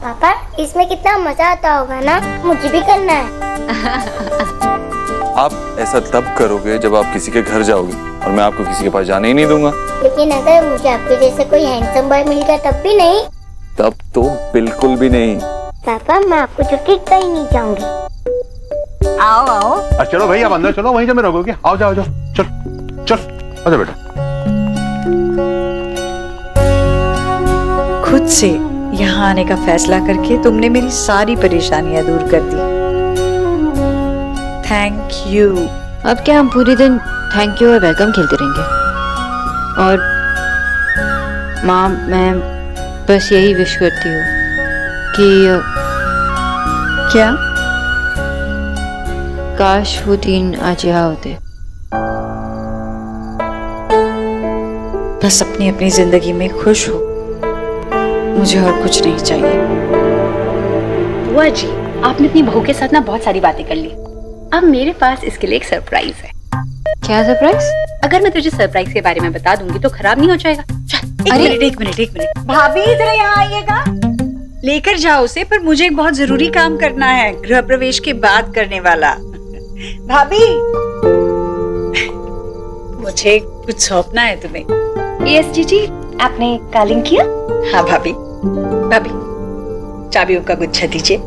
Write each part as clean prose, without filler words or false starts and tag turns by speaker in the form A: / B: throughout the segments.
A: पापा इसमें कितना मजा आता होगा ना, मुझे भी करना है।
B: आप ऐसा तब करोगे जब आप किसी के घर जाओगे, और मैं आपको किसी के पास जाने ही नहीं दूंगा।
A: लेकिन अगर मुझे आपके जैसे कोई हैंडसम बॉय मिल गया तब भी नहीं?
B: तब तो बिल्कुल भी नहीं।
A: पापा मैं आपको छोड़ के कहीं नहीं जाऊंगी।
C: आओ आओ।
D: चलो भाई आप अंदर चलो, वहीं जब मैं रहोगे। आओ जाओ जाओ, चल चल आजा बेटा।
C: खुद से यहाँ आने का फैसला करके तुमने मेरी सारी परेशानियां दूर कर दी। Thank you.
E: अब क्या हम पूरे दिन थैंक यू और वेलकम खेलते रहेंगे? और माँ, मैं बस यही विश करती हूँ कि
C: क्या?
E: काश वो दिन आज यहाँ होते।
C: बस अपनी अपनी जिंदगी में खुश हो, मुझे और कुछ नहीं चाहिए।
F: बुआ जी, आपने अपनी बहू के साथ ना बहुत सारी बातें कर ली। अब मेरे पास इसके लिए एक सरप्राइज है।
E: क्या सरप्राइज?
F: अगर मैं तुझे सरप्राइज के बारे में बता दूंगी तो खराब नहीं हो जाएगा?
C: एक मिनट। भाभी जरा यहाँ आइएगा। लेकर जाओ उसे, पर मुझे एक बहुत जरूरी काम करना है, गृह प्रवेश के बाद करने वाला। भाभी मुझे कुछ सौंपना है तुम्हें।
F: यस जीजी, आपने कॉलिंग किया?
C: हाँ भाभी। भाभी चाबियों का गुच्छा दीजिए।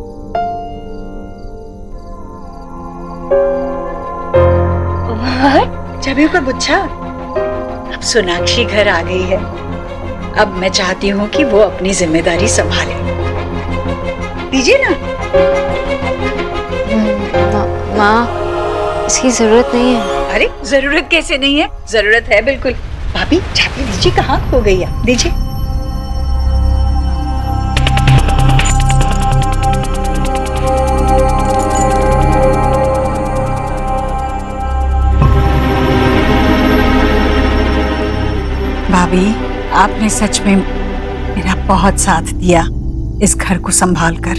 C: चाबियों का गुच्छा। अब सोनाक्षी घर आ गई है, अब मैं चाहती हूँ कि वो अपनी जिम्मेदारी संभाले। दीजिए ना।
E: माँ, इसकी जरूरत नहीं है।
C: अरे जरूरत कैसे नहीं है? जरूरत है बिल्कुल। भाभी चाबी दीजिए, कहाँ खो गई है? दीजिए। भाभी, आपने सच में मेरा बहुत साथ दिया इस घर को संभाल कर,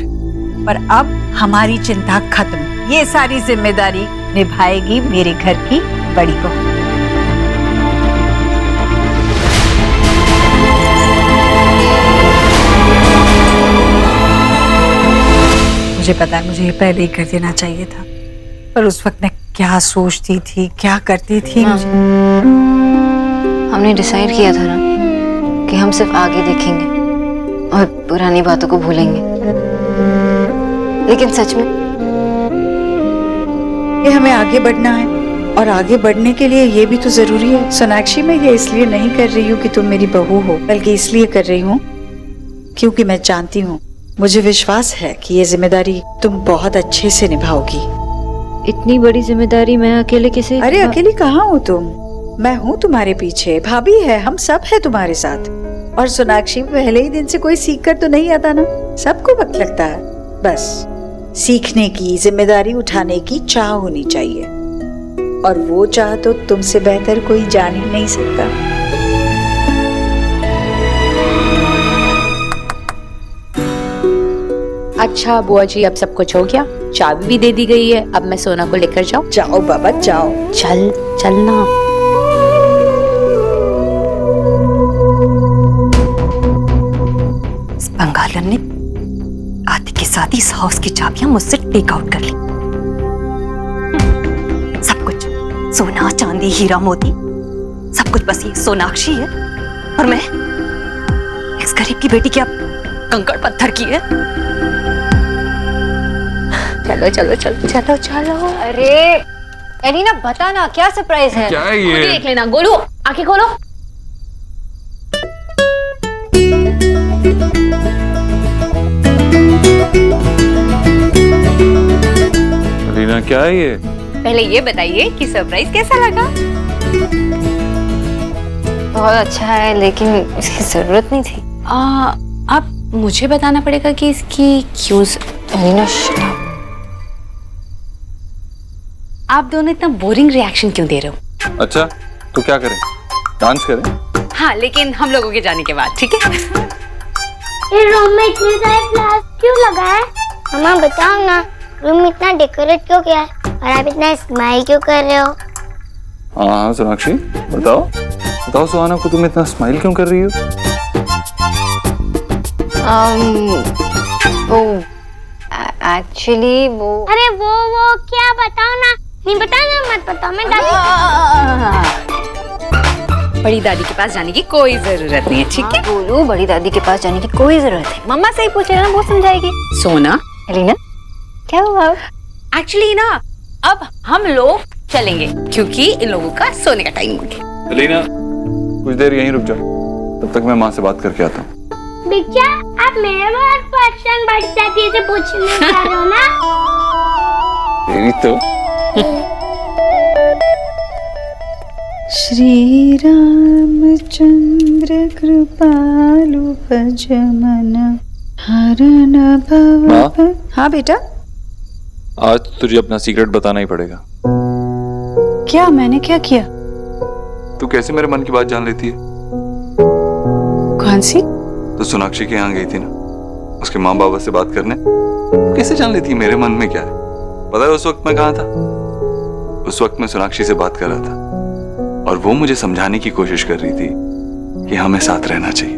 C: पर अब हमारी चिंता खत्म। ये सारी जिम्मेदारी निभाएगी मेरे घर की बड़ी बहू। मुझे पता है मुझे ये पहले ही कर देना चाहिए था, पर उस वक्त मैं क्या सोचती थी, क्या करती थी।
E: हमने डिसाइड किया था ना कि हम सिर्फ आगे देखेंगे और पुरानी बातों को भूलेंगे, लेकिन सच में
C: ये हमें आगे बढ़ना है, और आगे बढ़ने के लिए ये भी तो जरूरी है। सोनाक्षी, मैं ये इसलिए नहीं कर रही हूँ कि तुम मेरी बहू हो, बल्कि इसलिए कर रही हूँ क्योंकि मैं जानती हूँ, मुझे विश्वास है कि ये जिम्मेदारी तुम बहुत अच्छे से निभाओगी।
E: इतनी बड़ी जिम्मेदारी मैं अकेले कैसे?
C: अरे अकेली कहाँ हो तुम? मैं हूँ तुम्हारे पीछे, भाभी है, हम सब है तुम्हारे साथ। और सोनाक्षी, पहले ही दिन से कोई सीख कर तो नहीं आता ना, सबको वक्त लगता है। बस सीखने की, जिम्मेदारी उठाने की चाह होनी चाहिए, और वो चाह तो तुमसे बेहतर कोई जान ही नहीं सकता।
F: अच्छा बुआ जी, अब सब कुछ हो गया, चाबी भी दे दी गई है, अब मैं सोना को लेकर जाऊँ?
C: जाओ बाबा जाओ।
F: चलना।
G: इस बंगालन ने आते के साथ ही इस हाउस की चाबियां मुझसे टेक आउट कर ली। सब कुछ सोना चांदी हीरा मोती, सब कुछ बस ये सोनाक्षी है, और मैं इस गरीब की बेटी क्या कंकड़ पत्थर की है।
F: चलो।
E: अरे एलिना, बता ना क्या सरप्राइज है?
B: क्या है ये?
F: देख लेना। गोलू, आंखें खोलो।
B: अलीना, क्या है ये?
F: पहले ये बताइए कि सरप्राइज कैसा लगा?
E: बहुत अच्छा है, लेकिन इसकी जरूरत नहीं थी।
F: अब मुझे बताना पड़ेगा कि इसकी क्यों।
E: Elina shut up.
F: आप दोनों इतना बोरिंग रिएक्शन क्यों दे रहे हो?
B: अच्छा तो क्या करें, डांस करें?
F: हाँ, लेकिन हम लोगों के जाने के बाद, ठीक है?
A: ये रूम में इतने सारे फ्लावर्स क्यों लगा है? मम्मा बताओ ना, रूम में इतना डेकोरेट क्यों किया है, और आप इतना स्माइल क्यों कर रहे हो?
B: हाँ सोनाक्षी, बताओ सुहाना को, तुम इतना स्माइल क्यों कर रही हो?
E: वो एक्चुअली वो
A: अरे वो क्या बताओ ना, नहीं बताना मत बताओ, मैं दादी
F: बड़ी दादी के पास जाने की कोई जरूरत नहीं है, ठीक है?
E: बोलो बड़ी दादी के पास जाने की कोई जरूरत है। मम्मा से ही पूछ लेना, वो समझाएगी।
F: सोना,
E: एलिना क्या हुआ?
F: एक्चुअली ना अब हम लोग चलेंगे क्योंकि इन लोगों का सोने का टाइम हो गया।
B: अलीना कुछ देर यहीं रुक जाओ, तब तक मैं माँ से बात करके आता हूँ।
A: बिच्चा आप मेरे बार क्वेश्चन बड़ी दादी से पूछने जा रहे हो ना?
B: तेरी तो
C: श्री रामचंद्र कृपालु भजमन हरण भव।
B: माँ?
C: हाँ बेटा,
B: आज तुझे अपना सीक्रेट बताना ही पड़ेगा।
C: क्या मैंने क्या किया?
B: तू कैसे मेरे मन की बात जान लेती है?
C: कौन सी?
B: तो सोनाक्षी के यहाँ गई थी ना, उसके माँ बाबा से बात करने। कैसे जान लेती है मेरे मन में क्या है? पता है उस वक्त मैं कहाँ था? उस वक्त मैं सोनाक्षी से बात कर रहा था और वो मुझे समझाने की कोशिश कर रही थी कि हमें साथ रहना चाहिए।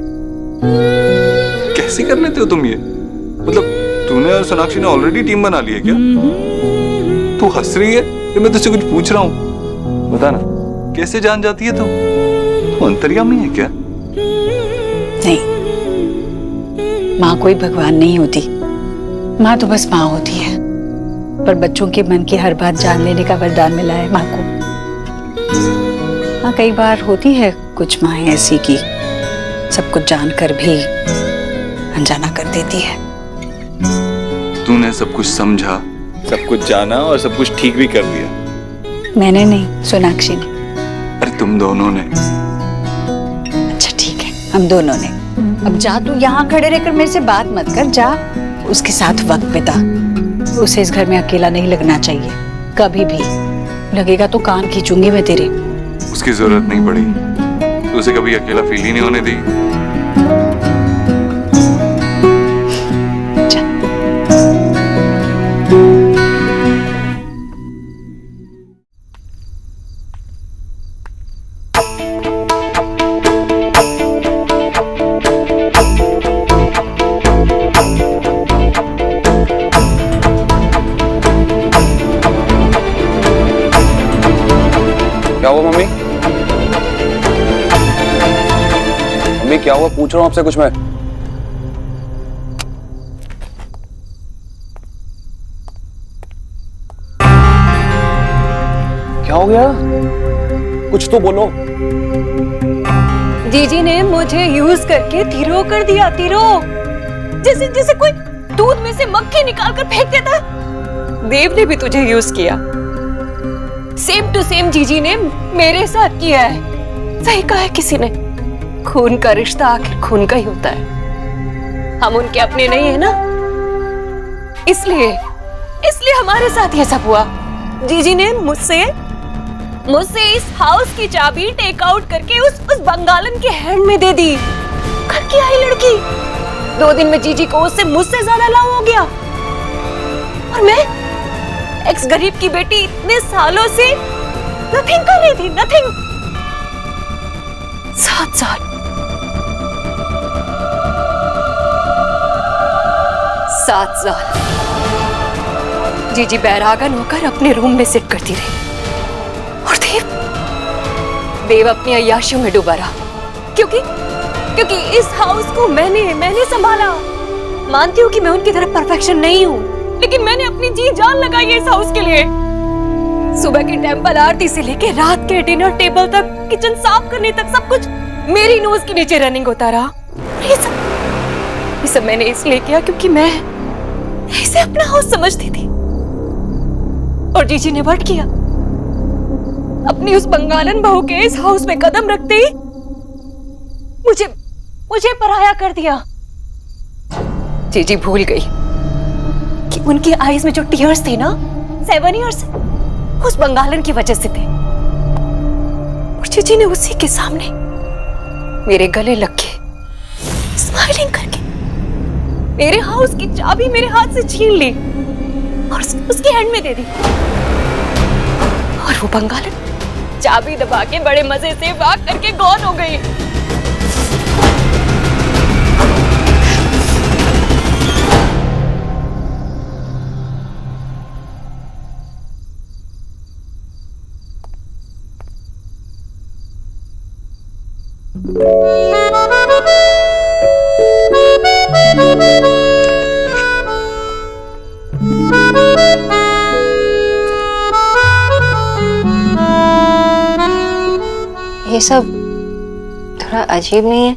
B: कैसे कर लेते हो तुम ये? मतलब तूने और सोनाक्षी ने ऑलरेडी टीम बना ली है क्या? तू हंस रही है कि मैं तुझसे कुछ पूछ रहा हूँ? बता ना, कैसे जान जाती है तू अंतर्यामी है क्या?
C: नहीं, माँ कोई भगवान नहीं होती। माँ तो बस माँ होती है, पर बच्चों के मन की हर बात जान लेने का वरदान मिला है माँ को। हाँ, कई बार होती है कुछ माँ ऐसी की सब कुछ जानकर भी अनजाना कर देती है।
B: तूने सब कुछ समझा, सब कुछ जाना और सब कुछ ठीक भी कर दिया।
C: मैंने नहीं, सोनाक्षी ने।
B: अरे तुम दोनों ने।
C: अच्छा ठीक है, हम दोनों ने। अब जा, तू यहाँ खड़े रहकर मेरे से बात मत कर, जा उसके साथ वक्त बिता। उसे इस घर में अकेला नहीं लगना चाहिए, कभी भी लगेगा तो कान खींचूंगी मैं तेरे।
B: उसकी जरूरत नहीं पड़ी, तो उसे कभी अकेला फील ही नहीं होने दी। क्या हुआ मम्मी? मम्मी क्या हुआ? पूछ रहा हूँ आपसे कुछ मैं। क्या हो गया? कुछ तो बोलो।
G: जीजी ने मुझे यूज करके तिरो कर दिया, तिरो। जैसे जैसे कोई दूध में से मक्खी निकाल कर फेंक देता। देव ने भी तुझे यूज किया, सेम टू सेम जीजी ने मेरे साथ किया है। सही कहा है किसी ने, खून का रिश्ता आखिर खून का ही होता है। हम उनके अपने नहीं है ना, इसलिए हमारे साथ ये सब हुआ। जीजी ने मुझसे इस हाउस की चाबी टेक आउट करके उस बंगालन के हैंड में दे दी। घर की आई लड़की 2 दिन में जीजी को उससे मुझसे ज्यादा लव हो गया। और मैं एक्स गरीब की बेटी इतने सालों से नथिंग कर रही थी, नथिंग। 7 साल 7 साल जीजी बैरागन होकर अपने रूम में सिट करती रही और देव अपनी अय्याशियों में डूबा रहा। क्योंकि इस हाउस को मैंने संभाला। मानती हूँ कि मैं उनकी तरफ परफेक्शन नहीं हूँ, लेकिन मैंने अपनी जी जान लगाई है इस हाउस के लिए। सुबह की टेंपल आरती से लेके रात के डिनर टेबल तक, किचन साफ करने तक सब कुछ मेरी नोज के नीचे रनिंग होता रहा। ये सब मैंने इसलिए किया क्योंकि मैं इसे अपना हाउस समझती थी। और जीजी ने व्हाट किया, अपनी उस बंगालन बहू के इस हाउस में कदम रखते ही मुझे पराया कर दिया। जीजी भूल गई कि उनकी आईज में जो टीयर्स थे ना 7 इयर्स उस बंगालन की वजह से थे। और जीजी ने उसी के सामने मेरे गले लग के स्माइलिंग करके मेरे हाउस की चाबी मेरे हाथ से छीन ली और उसके हैंड में दे दी। और वो बंगालन चाबी दबा के बड़े मजे से भाग करके गॉन हो गई।
E: ये सब थोड़ा अजीब नहीं है?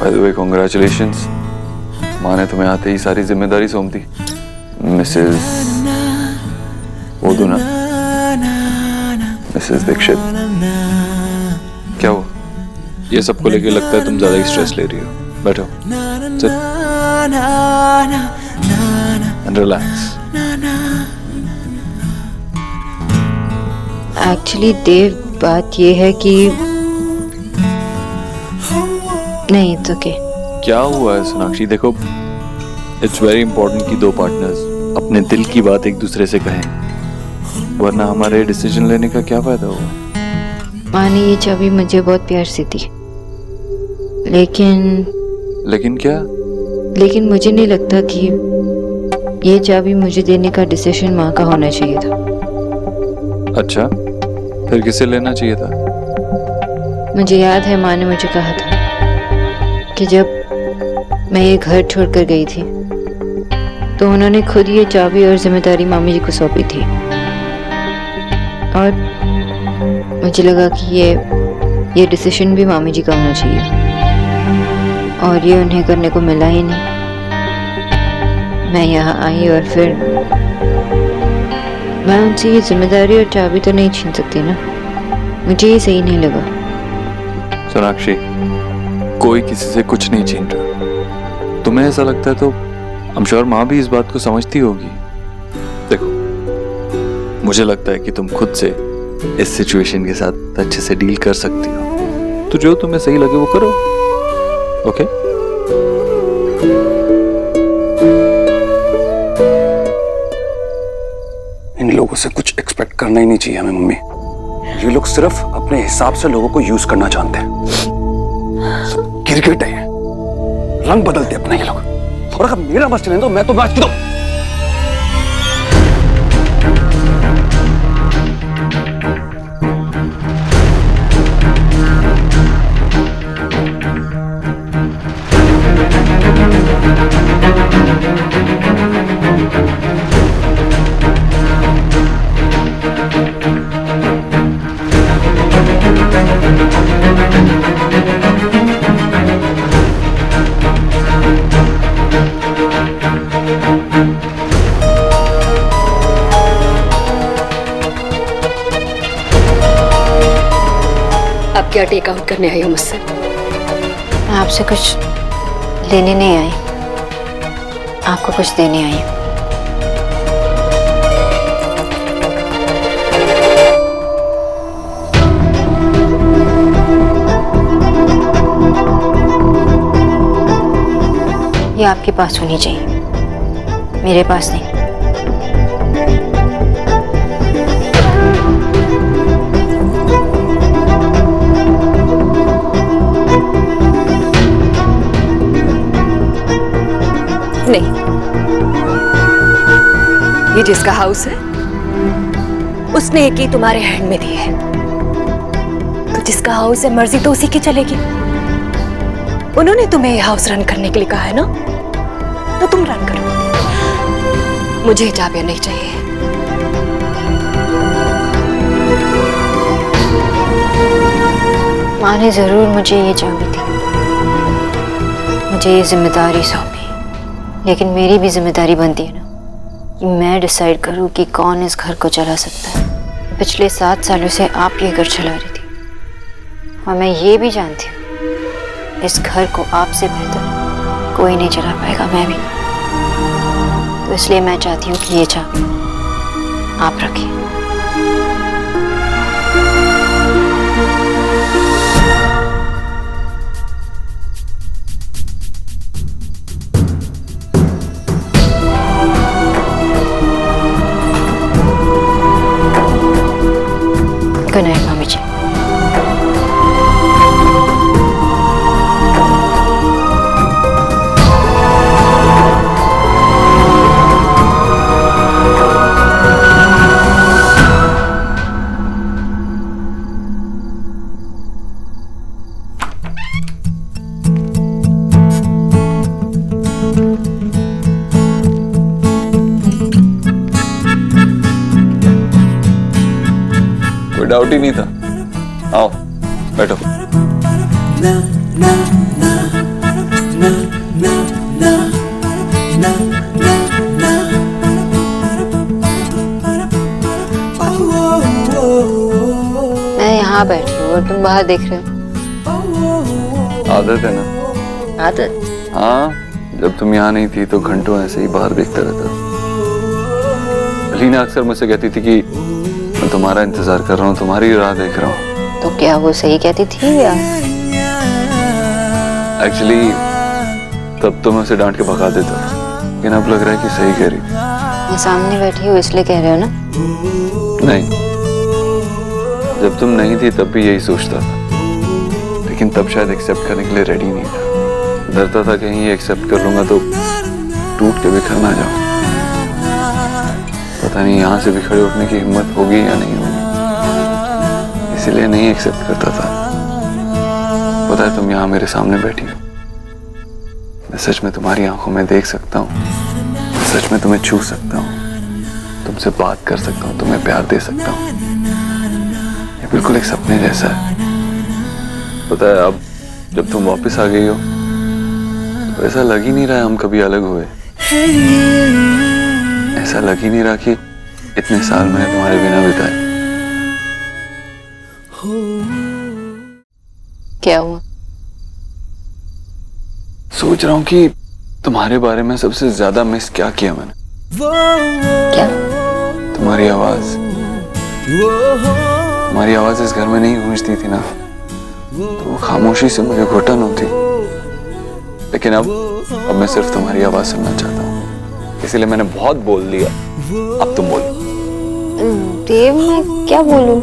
B: बाय द वे कांग्रेचुलेशंस, माँ ने तुम्हें आते ही सारी जिम्मेदारी सौंप दी। मिसेस वो दो ना, मिसेस दीक्षित। क्या हुआ? ये सबको लेके लगता है तुम ज्यादा ही स्ट्रेस ले रही हो। बैठो, सिट एंड रिलैक्स।
E: एक्चुअली देव, बात ये है कि नहीं तो
B: क्या हुआ है सोनाक्षी? देखो, इट्स वेरी इंपॉर्टेंट कि दो पार्टनर्स अपने दिल की बात एक दूसरे से कहें, वरना हमारे डिसीजन लेने का क्या फायदा होगा?
E: माँ ने ये चाबी मुझे बहुत प्यार से दी,
B: लेकिन क्या?
E: लेकिन मुझे नहीं लगता कि ये चाबी मुझे देने का डिसीजन माँ का होना चाहिए था।
B: अच्छा, फिर किसे लेना चाहिए था?
E: मुझे याद है माँ ने मुझे कहा था कि जब मैं ये घर छोड़कर गई थी तो उन्होंने खुद ये चाबी और जिम्मेदारी मामी जी को सौंपी थी, और मुझे लगा कि ये डिसीजन भी मामी जी का होना चाहिए, और ये उन्हें करने को मिला ही नहीं। मैं यहाँ आई और फिर मैं उनसे ये जिम्मेदारी और चाबी तो नहीं छीन सकती ना, मुझे ये सही नहीं लगा।
B: सोनाक्षी, कोई किसी से कुछ नहीं छीन रहा। तुम्हें ऐसा लगता है तो आई एम श्योर माँ भी इस बात को समझती होगी। देखो, मुझे लगता है कि तुम खुद से इस सिचुएशन के साथ अच्छे से डील कर सकती हो, तो जो तुम्हें सही लगे वो करो। ओके?
H: इन लोगों से कुछ एक्सपेक्ट करना ही नहीं चाहिए हमें मम्मी। ये लोग सिर्फ अपने हिसाब से लोगों को यूज करना जानते हैं। क्रिकेट है, रंग बदलते अपना ये लोग। और अगर मेरा बस चले तो मैं तो मैच की दो।
G: अब क्या टेक आउट करने आई हो मुझसे?
E: मैं आपसे कुछ लेने नहीं आई, आपको कुछ देने आई हूँ। ये आपके पास होनी चाहिए, मेरे पास नहीं।
G: नहीं, ये जिसका हाउस है उसने एक ही तुम्हारे हैंड में दी है, तो जिसका हाउस है मर्जी तो उसी की चलेगी। उन्होंने तुम्हें ये हाउस रन करने के लिए कहा है ना, तो तुम रन करो। मुझे चाबियां नहीं चाहिए।
E: माँ ने जरूर मुझे ये चाबी दी, मुझे ये जिम्मेदारी सौंपी, लेकिन मेरी भी जिम्मेदारी बनती है ना कि मैं डिसाइड करूँ कि कौन इस घर को चला सकता है। पिछले 7 सालों से आप ये घर चला रही थी, और मैं ये भी जानती हूँ इस घर को आपसे बेहतर कोई नहीं चला पाएगा, मैं भी। तो इसलिए मैं चाहती हूँ कि ये चाबी आप रखिए। गुड नाइट मामी जी।
B: डाउट ही नहीं था। आओ बैठो।
E: मैं यहाँ बैठी हूँ और तुम बाहर देख रहे हो।
B: आदत है ना।
E: आदत?
B: हाँ, जब तुम यहाँ नहीं थी तो घंटों ऐसे ही बाहर देखता रहता था। लीना अक्सर मुझसे कहती थी कि मैं तुम्हारा इंतजार कर रहा हूँ, तुम्हारी राह देख रहा हूँ।
E: तो क्या वो सही कहती थी या?
B: एक्चुअली तब तो मैं उसे डांट के भगा देता था, लेकिन अब लग रहा है कि सही कह रही।
E: मैं सामने बैठी हूँ इसलिए कह रहे हो ना?
B: नहीं, जब तुम नहीं थी तब भी यही सोचता था, लेकिन तब शायद एक्सेप्ट करने के लिए रेडी नहीं था। डरता था कहीं ये एक्सेप्ट कर लूंगा तो टूट के बिखर ना जाऊं। पता नहीं यहाँ से बिखरे उठने की हिम्मत होगी या नहीं होगी, इसीलिए नहीं एक्सेप्ट करता था। पता है तुम यहाँ मेरे सामने बैठी हो, मैं सच में तुम्हारी आंखों में देख सकता हूँ, सच में तुम्हें छू सकता हूँ, तुमसे बात कर सकता हूँ, तुम्हें प्यार दे सकता हूँ। ये बिल्कुल एक सपने जैसा है। पता है अब जब तुम वापस आ गई हो तो ऐसा लग ही नहीं रहा है हम कभी अलग हुए। ऐसा लग ही नहीं रहा कि इतने साल मैंने तुम्हारे बिना बिताए।
E: क्या हुआ?
B: सोच रहा हूँ कि तुम्हारे बारे में सबसे ज्यादा मिस क्या किया मैंने।
E: क्या?
B: तुम्हारी आवाज। तुम्हारी आवाज इस घर में नहीं गूंजती थी ना, तो वो खामोशी से मुझे घुटन होती। लेकिन अब मैं सिर्फ तुम्हारी आवाज सुनना चाहता हूँ, इसीलिए मैंने बहुत बोल दिया। अब तुम बोलो।
E: देव, मैं क्या बोलूं?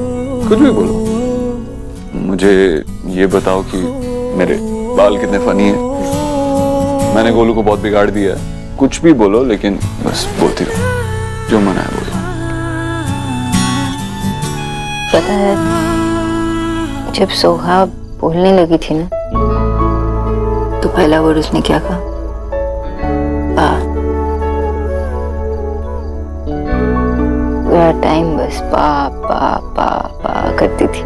B: कुछ भी बोलो। मुझे ये बताओ कि मेरे बाल कितने फनी हैं। मैंने गोलू को बहुत बिगाड़ दिया है। कुछ भी बोलो, लेकिन बस बोलती रहो, जो मन है बोलो।
E: पता है, जब सोहा बोलने लगी थी ना, तो पहला वर्ड उसने क्या कहा? पूरा टाइम बस पा पा पा पा करती थी,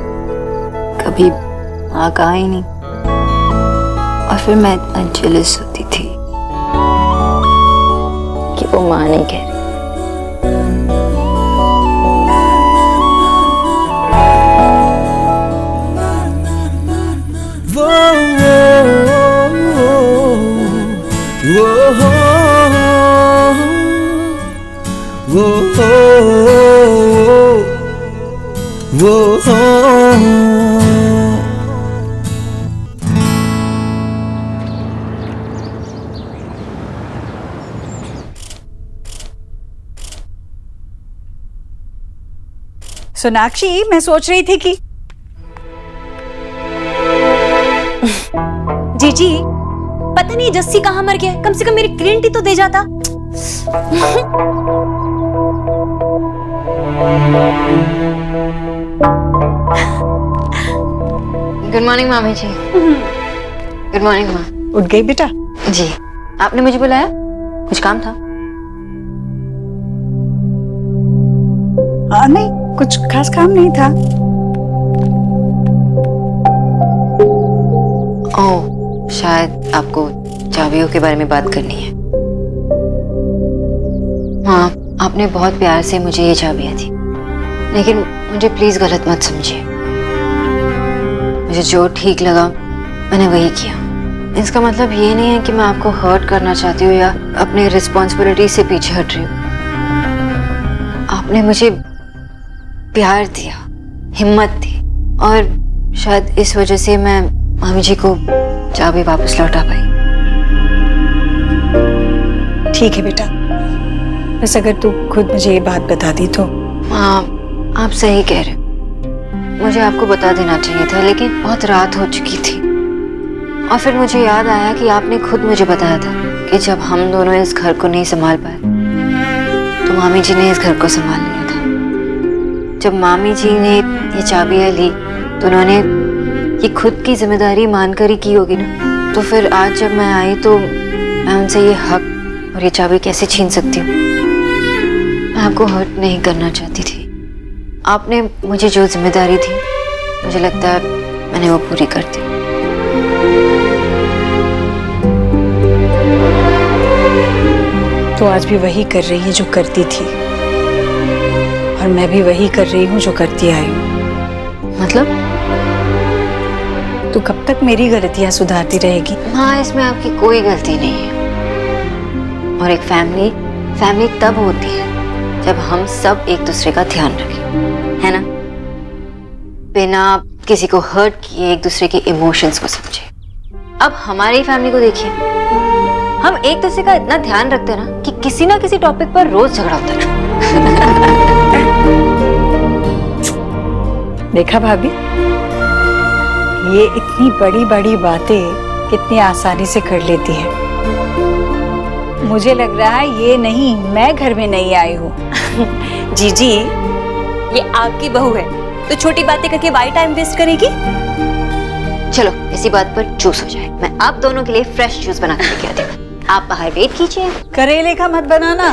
E: कभी माँ कहा ही नहीं। और फिर मैं इतना जेलस होती थी कि वो माँ नहीं कह रही।
C: सोनाक्षी, मैं सोच रही थी कि
I: जीजी, पता नहीं जस्सी कहाँ मर गया है। कम से कम मेरी ग्रीन टी तो दे जाता।
E: गुड मॉर्निंग मामी जी। गुड मॉर्निंग माँ।
C: उठ गई बेटा?
E: जी, आपने मुझे बुलाया? कुछ काम था?
C: नहीं, कुछ खास काम नहीं था।
E: ओह, शायद आपको चाबियों के बारे में बात करनी है। हाँ, आपने बहुत प्यार से मुझे ये चाबियां दी, लेकिन मुझे प्लीज गलत मत समझिए। मुझे जो ठीक लगा मैंने वही किया। इसका मतलब ये नहीं है कि मैं आपको हर्ट करना चाहती हूँ या अपनी रिस्पॉन्सिबिलिटी से पीछे हट रही हूँ। आपने मुझे प्यार दिया, हिम्मत दी, और शायद इस वजह से मैं मामी जी को चाबी वापस लौटा पाई।
C: ठीक है बेटा, बस अगर तू खुद मुझे ये बात बता दी तो।
E: हाँ, आप सही कह रहे हो। मुझे आपको बता देना चाहिए था, लेकिन बहुत रात हो चुकी थी। और फिर मुझे याद आया कि आपने खुद मुझे बताया था कि जब हम दोनों इस घर को नहीं संभाल पाए तो मामी जी ने इस घर को संभाल लिया था। जब मामी जी ने ये चाबियां ली तो उन्होंने ये खुद की जिम्मेदारी मानकर ही की होगी ना। तो फिर आज जब मैं आई तो मैं उनसे ये हक और ये चाबी कैसे छीन सकती हूँ? मैं आपको हर्ट नहीं करना चाहती थी, आपने मुझे जो जिम्मेदारी थी, मुझे लगता है मैंने वो पूरी कर दी।
C: तो आज भी वही कर रही है जो करती थी, और मैं भी वही कर रही हूँ जो करती आई हूँ।
E: मतलब?
C: तू कब तक मेरी गलतियां सुधारती रहेगी?
E: हाँ, इसमें आपकी कोई गलती नहीं है। और एक फैमिली तब होती है जब हम सब एक दूसरे का ध्यान रखें, है ना? बिना किसी को हर्ट किए एक दूसरे के इमोशंस को समझे। अब हमारी फैमिली को देखिए, हम एक दूसरे का इतना ध्यान रखते हैं ना कि किसी ना किसी टॉपिक पर रोज झगड़ा होता है।
C: देखा भाभी, ये इतनी बड़ी बड़ी बातें कितनी आसानी से कर लेती है। मुझे लग रहा है ये नहीं, मैं घर में नहीं आई हूँ।
I: जीजी, ये आपकी बहू है तो छोटी बातें करके वाई टाइम वेस्ट करेगी?
E: चलो इसी बात पर जूस हो जाए। मैं आप दोनों के लिए फ्रेश जूस बना के लेके आती हूँ। आप बाहर वेट कीजिए।
C: करेले का मत बनाना।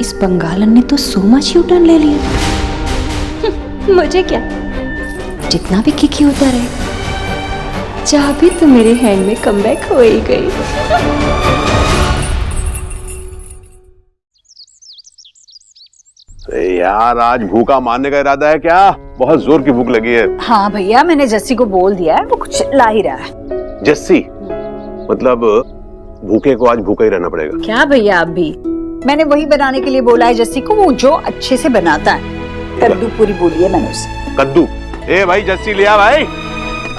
I: इस बंगालन ने तो सो मच यू टर्न ले लिया। मुझे क्या, जितना भी किकी होता रहे, चाबी तो मेरे हैंड में कमबैक हो ही गई।
D: यार आज भूखा मारने का इरादा है क्या? बहुत जोर की भूख लगी है।
C: हाँ भैया, मैंने जस्सी को बोल दिया है, वो कुछ ला ही रहा है।
D: जस्सी? मतलब भूखे को आज भूखा ही रहना पड़ेगा
C: क्या भैया? आप भी, मैंने वही बनाने के लिए बोला है जस्सी को, वो जो अच्छे से बनाता है। कद्दू पूरी बोली है मैंने उसे।
D: कद्दू? ए भाई जस्सी लिया भाई।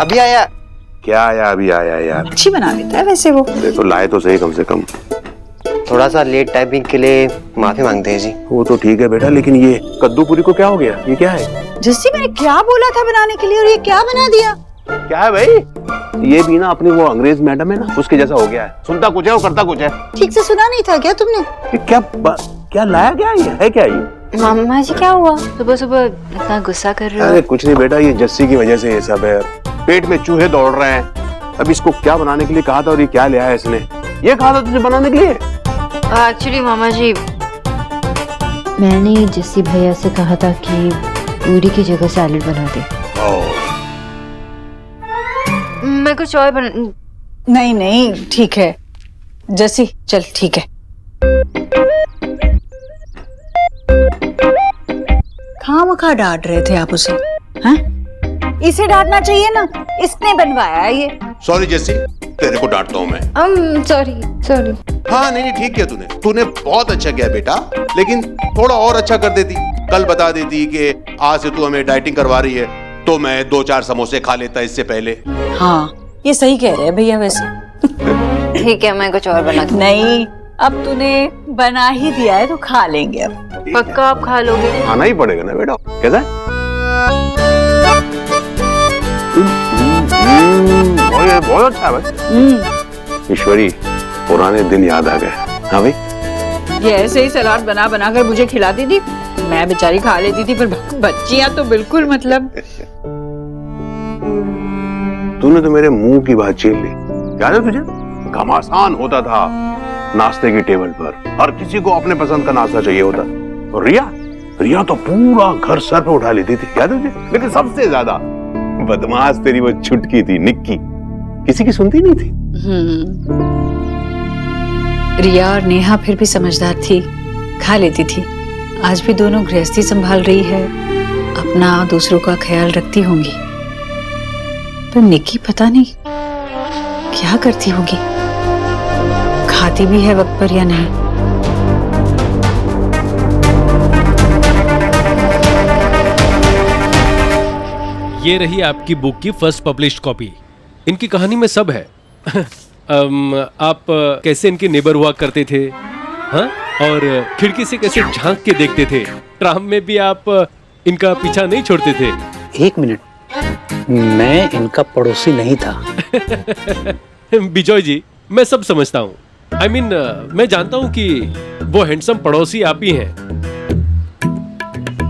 J: अभी आया।
D: क्या आया? अभी आया यार।
C: अच्छी बना लेता है वैसे वो।
D: तो लाए तो सही कम से कम।
J: थोड़ा सा लेट टाइपिंग के लिए माफी मांगते हैं जी।
D: वो तो ठीक है बेटा, लेकिन ये कद्दू पूरी को क्या हो गया? ये क्या है?
C: जस्सी, मैंने क्या बोला था बनाने के लिए और ये क्या बना दिया?
D: क्या है भाई? ये भी ना अपनी वो अंग्रेज मैडम है ना, उसके जैसा हो गया है। सुनता कुछ है और करता कुछ है।
C: ठीक से सुना नहीं था क्या तुमने?
D: ये क्या लाया? क्या ये है? क्या ये?
E: मामा जी क्या हुआ? सुबह सुबह इतना गुस्सा कर रहे हो?
D: अरे कुछ नहीं बेटा, ये जस्सी की वजह से ये सब है। पेट में चूहे दौड़ रहे हैं। अब इसको क्या बनाने के लिए कहा था और ये क्या लिया है इसने? ये कहा था तुझे बनाने के लिए?
E: एक्चुअली मामा जी,
K: मैंने जस्सी भैया से कहा था कि पूरी की जगह सैलेड बना दे।
E: मैं कुछ और
C: नहीं नहीं ठीक है जस्सी, चल ठीक है। खामखा डांट रहे थे आप उसे? हाँ? इसे डांटना चाहिए ना, इसने बनवाया है ये।
D: सॉरी जस्सी, तेरे को डांटता हूँ मैं।
E: सॉरी।
D: हाँ नहीं ठीक किया तूने बहुत अच्छा किया बेटा, लेकिन थोड़ा और अच्छा कर देती। कल बता देती कि आज से तू हमें डाइटिंग करवा रही है, तो मैं 2-4 समोसे खा लेता इससे पहले।
C: हाँ ये सही कह रहे हैं भैया वैसे।
E: ठीक है, मैं कुछ और बना दूँ।
C: नहीं, अब तूने बना ही दिया है तो खा लेंगे अब।
E: पक्का आप खा लोगे?
D: खाना ही पड़ेगा ना बेटा। कैसा? बहुत अच्छा है। ईश्वरी, पुराने दिन याद आ गए। हाँ भाई,
C: ये ऐसे ही सलाद बना बना कर मुझे खिलाती थी, मैं बेचारी खा लेती थी, पर बच्चियां तो बिल्कुल मतलब।
D: तूने तो मेरे मुंह की बात छीन ली। याद है तुझे? घमासान होता था नाश्ते की टेबल पर, हर किसी को अपने पसंद का नाश्ता चाहिए होता। और रिया तो पूरा घर सर पे उठा लेती थी, याद है तुझे? लेकिन सबसे ज्यादा बदमाश तेरी वो छुटकी थी निक्की, किसी की सुनती नहीं थी।
C: रिया और नेहा फिर भी समझदार थी, खा लेती थी। आज भी दोनों गृहस्थी संभाल रही है, अपना दूसरों का ख्याल रखती होंगी। पर निक्की पता नहीं क्या करती होगी, खाती भी है वक्त पर या नहीं।
L: ये रही आपकी बुक की फर्स्ट पब्लिश्ड कॉपी। इनकी कहानी में सब है। आप कैसे इनके नेबर हुआ करते थे, हाँ? और खिड़की से कैसे झांक के देखते थे। ट्राम में भी आप इनका पीछा नहीं छोड़ते थे।
J: एक मिनट, मैं इनका पड़ोसी नहीं था।
L: बिजॉय जी, मैं सब समझता हूँ। I mean, मैं जानता हूँ कि वो हैंडसम पड़ोसी आप ही हैं।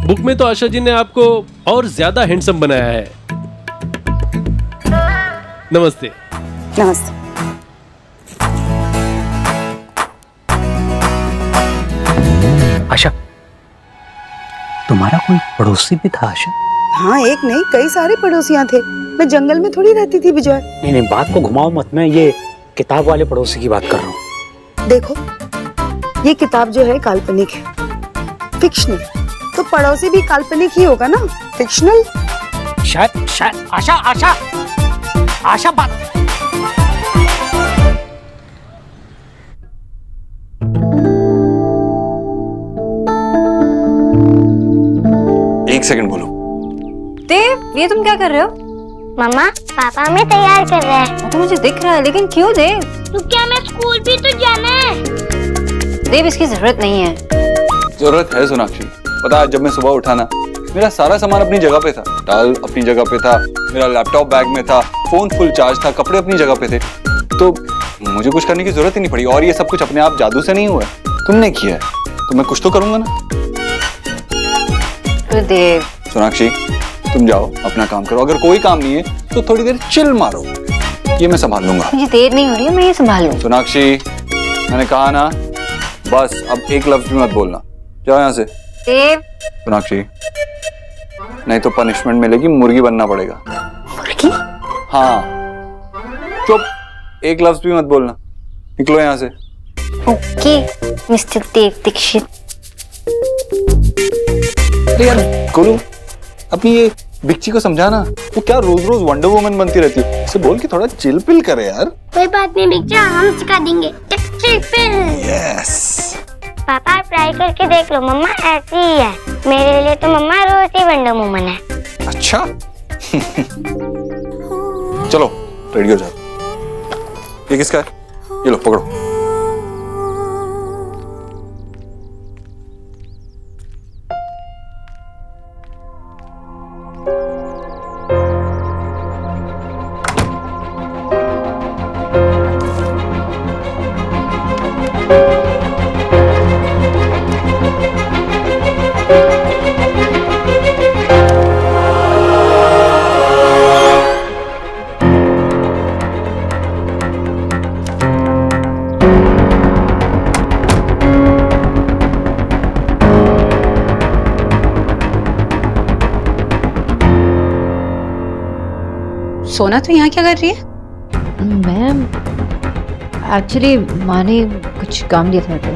L: बुक में तो आशा जी ने आपको और ज्यादा हैंडसम बनाया है। नमस्ते।
F: नमस्ते।
J: आशा, तुम्हारा कोई पड़ोसी भी था आशा?
M: हाँ, एक नहीं कई सारे पड़ोसियां थे। मैं जंगल में थोड़ी रहती थी विजय।
J: नहीं नहीं, बात को घुमाओ मत, मैं ये किताब वाले पड़ोसी की बात कर रहा हूँ।
M: देखो, ये किताब जो है काल्पनिक है, फिक्शनल। तो पड़ोसी भी काल्पनिक ही होगा ना, फिक्शनल।
J: शायद आशा आशा आशा बात।
B: एक सेकंड बोलो।
E: देव, ये तुम क्या कर रहे हो?
A: मम्मा, पापा हमें तैयार कर रहे हैं।
E: वो तो मुझे दिख रहा है, लेकिन क्यों देव?
A: तो क्या मैं स्कूल भी तो जाना है?
E: देव, इसकी जरूरत नहीं है।
B: जरूरत है सोनाक्षी। पता है, जब मैं सुबह उठा ना, मेरा सारा सामान अपनी जगह पे था, टाल अपनी जगह पे था, मेरा लैपटॉप बैग में था, फोन फुल चार्ज था, कपड़े अपनी जगह पे थे, तो मुझे कुछ करने की जरूरत ही नहीं पड़ी। और ये सब कुछ अपने आप जादू से नहीं हुआ है, तुमने किया है, तो मैं कुछ तो करूंगा ना।
E: देव,
B: सोनाक्षी, तुम जाओ अपना काम करो। अगर कोई काम नहीं है तो थोड़ी देर चिल मारो, ये मैं संभाल लूंगा।
E: मुझे देर नहीं हो रही है, मैं ये संभाल लूंगा।
B: सोनाक्षी, मैंने कहा ना, बस अब एक लफ्ज भी मत बोलना। जाओ यहाँ से।
E: देव।
B: सोनाक्षी, नहीं तो पनिशमेंट मिलेगी, मुर्गी बनना पड़ेगा।
E: मुर्गी?
B: हाँ, चुप, एक लफ्ज भी मत बोलना। निकलो यहाँ से।
E: Okay mister Dev Dixit.
B: यार गोलू, अपनी ये बिच्ची को समझाना, वो क्या रोज रोज वंडर वुमन बनती रहती है। उसे बोल के थोड़ा चिल पिल करे यार।
A: कोई बात नहीं बिच्चा, हम सिखा देंगे। Chill pill.
B: यस।
A: पापा ट्राई करके देख लो, मम्मा ऐसी ही है। मेरे लिए तो मम्मा रोज ही वंडर वुमन है।
B: अच्छा। चलो रेडी हो जाओ। ये किसका है? ये लो पकड़ो।
F: सोना तो यहाँ क्या कर रही है?
K: मैम, एक्चुअली माँ ने कुछ काम दिया था तो।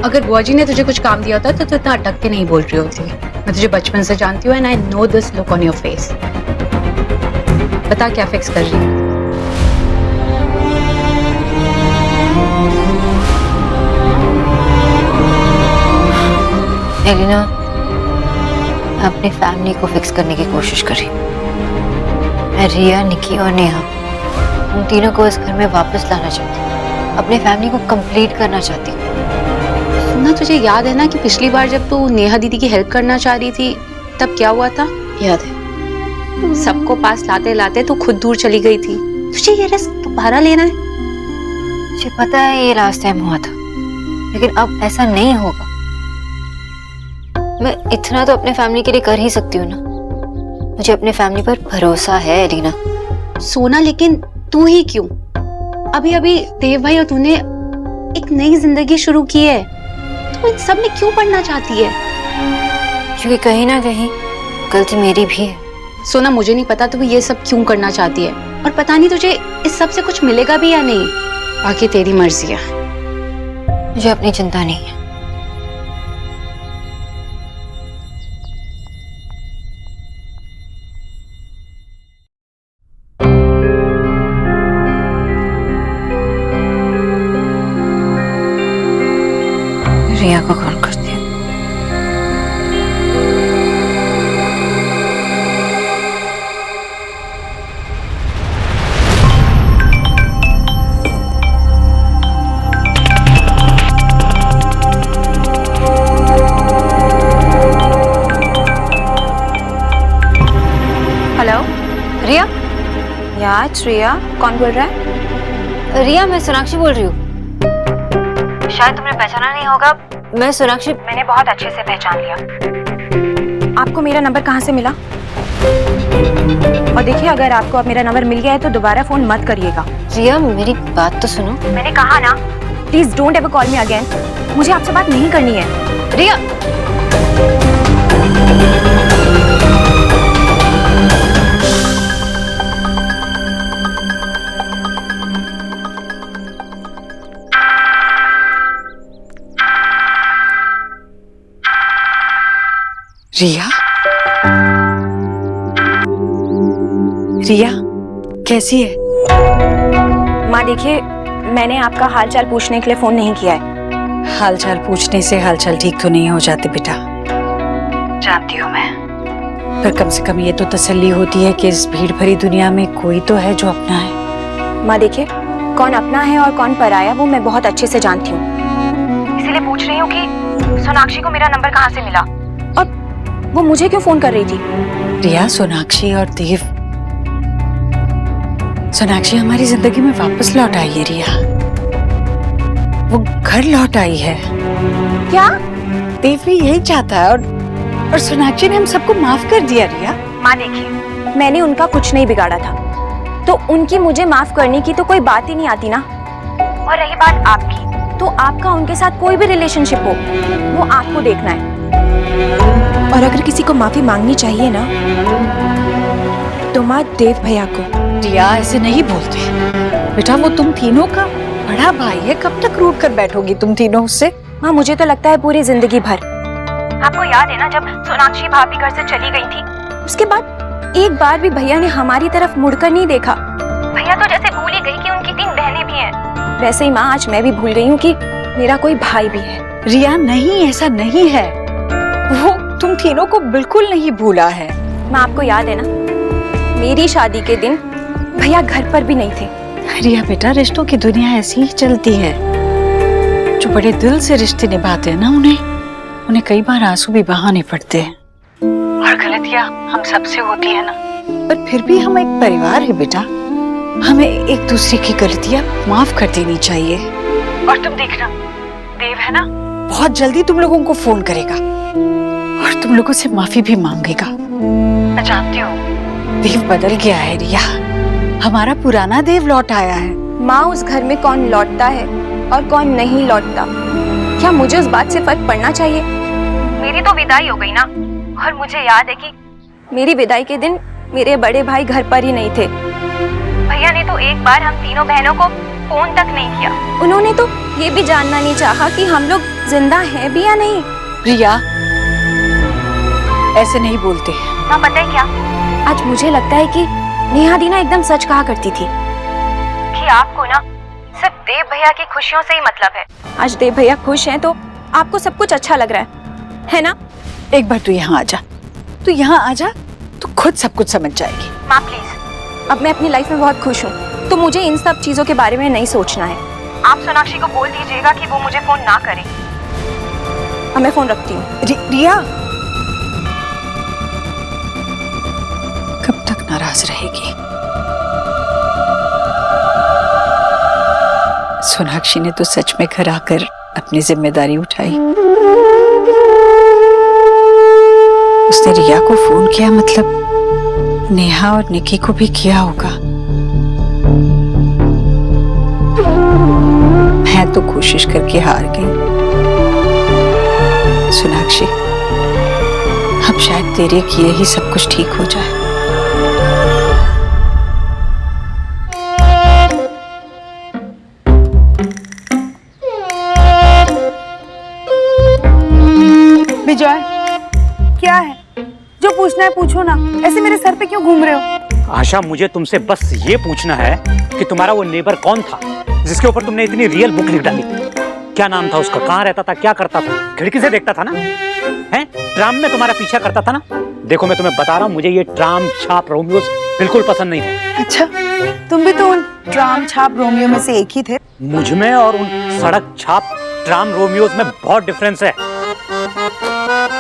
F: अगर बुआ जी ने तुझे कुछ काम दिया होता तो इतना अटक के नहीं बोल रही होती। मैं तुझे बचपन से जानती हूँ and I know this look on your face. बता क्या फिक्स कर रही है?
E: एलिना, अपनी फैमिली को फिक्स करने की कोशिश करी। मैं रिया, निकी और नेहा, उन तीनों को इस घर में वापस लाना चाहती हूँ। अपनी फैमिली को कंप्लीट करना चाहती हूँ।
F: सुना, तुझे याद है ना कि पिछली बार जब तू नेहा दीदी की हेल्प करना चाह रही थी तब क्या हुआ था?
E: याद है।
F: सबको पास लाते लाते तू खुद दूर चली गई थी। तुझे ये रिस्क दोबारा लेना है?
E: मुझे पता है ये लास्ट टाइम हुआ था, लेकिन अब ऐसा नहीं होगा। मैं इतना तो अपने फैमिली के लिए कर ही सकती हूँ ना। मुझे अपने फैमिली पर भरोसा है एलिना।
F: सोना, लेकिन तू ही क्यों? अभी अभी देव भाई और तूने एक नई जिंदगी शुरू की है, तो इन सब में क्यों पढ़ना चाहती है?
E: क्योंकि कहीं ना कहीं गलती मेरी भी है।
F: सोना, मुझे नहीं पता तू ये सब क्यों करना चाहती है, और पता नहीं तुझे इस सब से कुछ मिलेगा भी या नहीं। बाकी तेरी मर्जी है।
E: मुझे अपनी चिंता नहीं है। रिया को कॉल करती हूँ।
F: हेलो
E: रिया?
N: यार रिया, कौन बोल रहा है?
E: रिया, मैं सोनाक्षी बोल रही हूँ। शायद तुमने पहचाना नहीं होगा, मैं सोनाक्षी।
N: मैंने बहुत अच्छे से पहचान लिया। आपको मेरा नंबर कहाँ से मिला? और देखिए, अगर आपको अब मेरा नंबर मिल गया है तो दोबारा फोन मत करिएगा।
E: रिया, मेरी बात तो सुनो।
N: मैंने कहा ना, please don't ever call me again. मुझे आपसे बात नहीं करनी है।
E: रिया,
C: रिया, रिया कैसी है?
N: माँ देखिए, मैंने आपका हालचाल पूछने के लिए फोन नहीं किया है।
C: हालचाल पूछने से हालचाल ठीक तो नहीं हो जाते बेटा, जानती हूँ मैं। पर कम से कम ये तो तसल्ली होती है कि इस भीड़ भरी दुनिया में कोई तो है जो अपना है।
N: माँ देखिए, कौन अपना है और कौन पराया वो मैं बहुत अच्छे से जानती हूँ। इसीलिए पूछ रही हूँ कि सोनाक्षी को मेरा नंबर कहाँ से मिला और वो मुझे क्यों फोन कर रही थी?
C: रिया, सोनाक्षी और देव, सोनाक्षी हमारी जिंदगी में वापस लौट आई है रिया। वो घर लौट आई है।
N: क्या?
C: देव भी यही चाहता है और सोनाक्षी ने हम सबको माफ कर दिया रिया।
N: माँ देखिए, मैंने उनका कुछ नहीं बिगाड़ा था, तो उनकी मुझे माफ करने की तो कोई बात ही नहीं आती ना। और रही बात आपकी, तो आपका उनके साथ कोई भी रिलेशनशिप हो, वो आपको देखना है। और अगर किसी को माफी मांगनी चाहिए ना, तो माँ देव भैया को।
C: रिया, ऐसे नहीं बोलते बेटा, वो तुम तीनों का बड़ा भाई है। कब तक रूठ कर बैठोगी तुम तीनों उससे?
N: माँ मुझे तो लगता है पूरी जिंदगी भर। आपको याद है ना जब सोनाक्षी भाभी घर से चली गई थी, उसके बाद एक बार भी भैया ने हमारी तरफ मुड़कर नहीं देखा। भैया तो जैसे भूल ही गई कि उनकी 3 बहनें भी हैं। वैसे ही माँ, आज मैं भी भूल गई हूँ कि मेरा कोई भाई भी है।
C: रिया नहीं, ऐसा नहीं है। वो तुम तीनों को बिल्कुल नहीं भूला है।
N: माँ आपको याद है ना, मेरी शादी के दिन भैया घर पर भी नहीं थे।
C: रिया बेटा, रिश्तों की दुनिया ऐसी ही चलती है। जो बड़े दिल से रिश्ते निभाते हैं ना, उन्हें कई बार आंसू भी बहाने पड़ते हैं। और गलतियां हम सबसे होती है ना, पर फिर भी हम एक परिवार है बेटा। हमें एक दूसरे की गलतियां माफ कर देनी चाहिए। और तुम देखना, देव है ना, बहुत जल्दी तुम लोगों को फोन करेगा और तुम लोगों से माफी भी मांगेगा। मैं जानती हूँ देव बदल गया है रिया, हमारा पुराना देव लौट आया है।
N: माँ, उस घर में कौन लौटता है और कौन नहीं लौटता, क्या मुझे उस बात से फर्क पड़ना चाहिए? मेरी तो विदाई हो गई ना, और मुझे याद है कि मेरी विदाई के दिन मेरे बड़े भाई घर पर ही नहीं थे। भैया ने तो एक बार हम तीनों बहनों को फोन तक नहीं किया। उन्होंने तो ये भी जानना नहीं चाहा कि हम लोग जिंदा हैं भी या नहीं।
C: रिया, ऐसे नहीं बोलते।
N: माँ पता है क्या, आज मुझे लगता है कि नेहा दी ना एकदम सच कहा करती थी कि आपको ना सिर्फ देव भैया की खुशियों से ही मतलब है। आज देव भैया खुश हैं तो आपको सब कुछ अच्छा लग रहा है ना?
C: एक बार तू यहाँ आ जा, तू यहाँ आ जा, तू खुद सब कुछ समझ जाएगी।
N: माँ प्लीज, अब मैं अपनी लाइफ में बहुत खुश हूँ, तो मुझे इन सब चीजों के बारे में नहीं सोचना है। आप सोनाक्षी को बोल दीजिएगा कि वो मुझे फोन ना करे। अब मैं फोन रखती हूँ।
C: रिया, कब तक नाराज रहेगी? सोनाक्षी ने तो सच में घर आकर अपनी जिम्मेदारी उठाई। उसने रिया को फोन किया, मतलब नेहा और निकी को भी किया होगा। मैं तो कोशिश करके हार गई। सोनाक्षी, अब शायद तेरे किए ही सब कुछ ठीक हो जाए।
M: विजय, क्या है? जो पूछना है पूछो ना, ऐसे मेरे सर पे क्यों घूम रहे हो?
J: आशा, मुझे तुमसे बस ये पूछना है कि तुम्हारा वो नेबर कौन था जिसके ऊपर तुमने इतनी रियल बुक लिख डाली? क्या नाम था उसका? कहाँ रहता था? क्या करता था? खिड़की से देखता था ना? हैं? ट्राम में तुम्हारा पीछा करता था ना? देखो, मैं तुम्हें बता रहा हूँ, मुझे ये ट्राम छाप रोमियोस बिल्कुल पसंद नहीं थे।
M: अच्छा, तुम भी तो उन ट्राम छाप रोमियो में से एक ही थे।
J: मुझ में और उन सड़क छाप ट्राम रोमियोस में बहुत डिफरेंस है।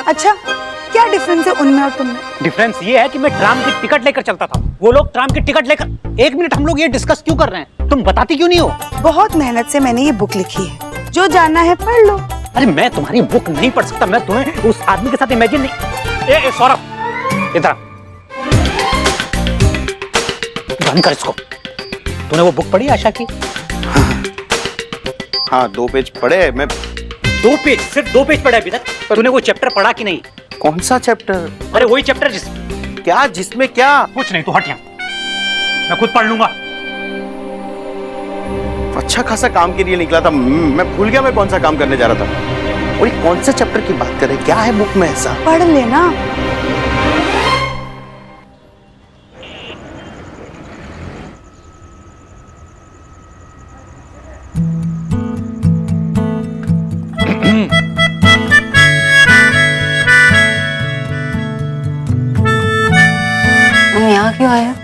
M: अच्छा, क्या डिफरेंस है उनमें और तुममें?
J: डिफरेंस ये है कि मैं ट्राम की टिकट लेकर चलता था, वो लोग ट्राम की टिकट लेकर। एक मिनट, हम लोग ये डिस्कस क्यों कर रहे हैं? तुम बताती क्यों नहीं हो?
M: बहुत मेहनत से मैंने ये बुक लिखी है, जो जानना है पढ़ लो।
J: अरे मैं तुम्हारी बुक नहीं पढ़ सकता, मैं तुम्हें उस आदमी के साथ इमेजिन नहीं। ए सौरभ, इधर बंद कर इसको। तूने वो बुक पढ़ी आशा की?
O: हाँ 2 पेज पढ़े मैं।
J: 2 पेज? सिर्फ 2 पेज पढ़े अभी तक? तूने वो चैप्टर पढ़ा कि नहीं?
O: कौन सा चैप्टर?
J: अरे वही चैप्टर
O: क्या जिसमें क्या?
J: कुछ नहीं, तू हट यहाँ, मैं खुद पढ़ लूंगा।
O: अच्छा खासा काम के लिए निकला था, मैं भूल गया मैं कौन सा काम करने जा रहा था। और ये कौन से चैप्टर की बात कर रहे हैं? क्या है बुक में ऐसा?
M: पढ़ लेना।
E: हम यहाँ क्यों आए हैं?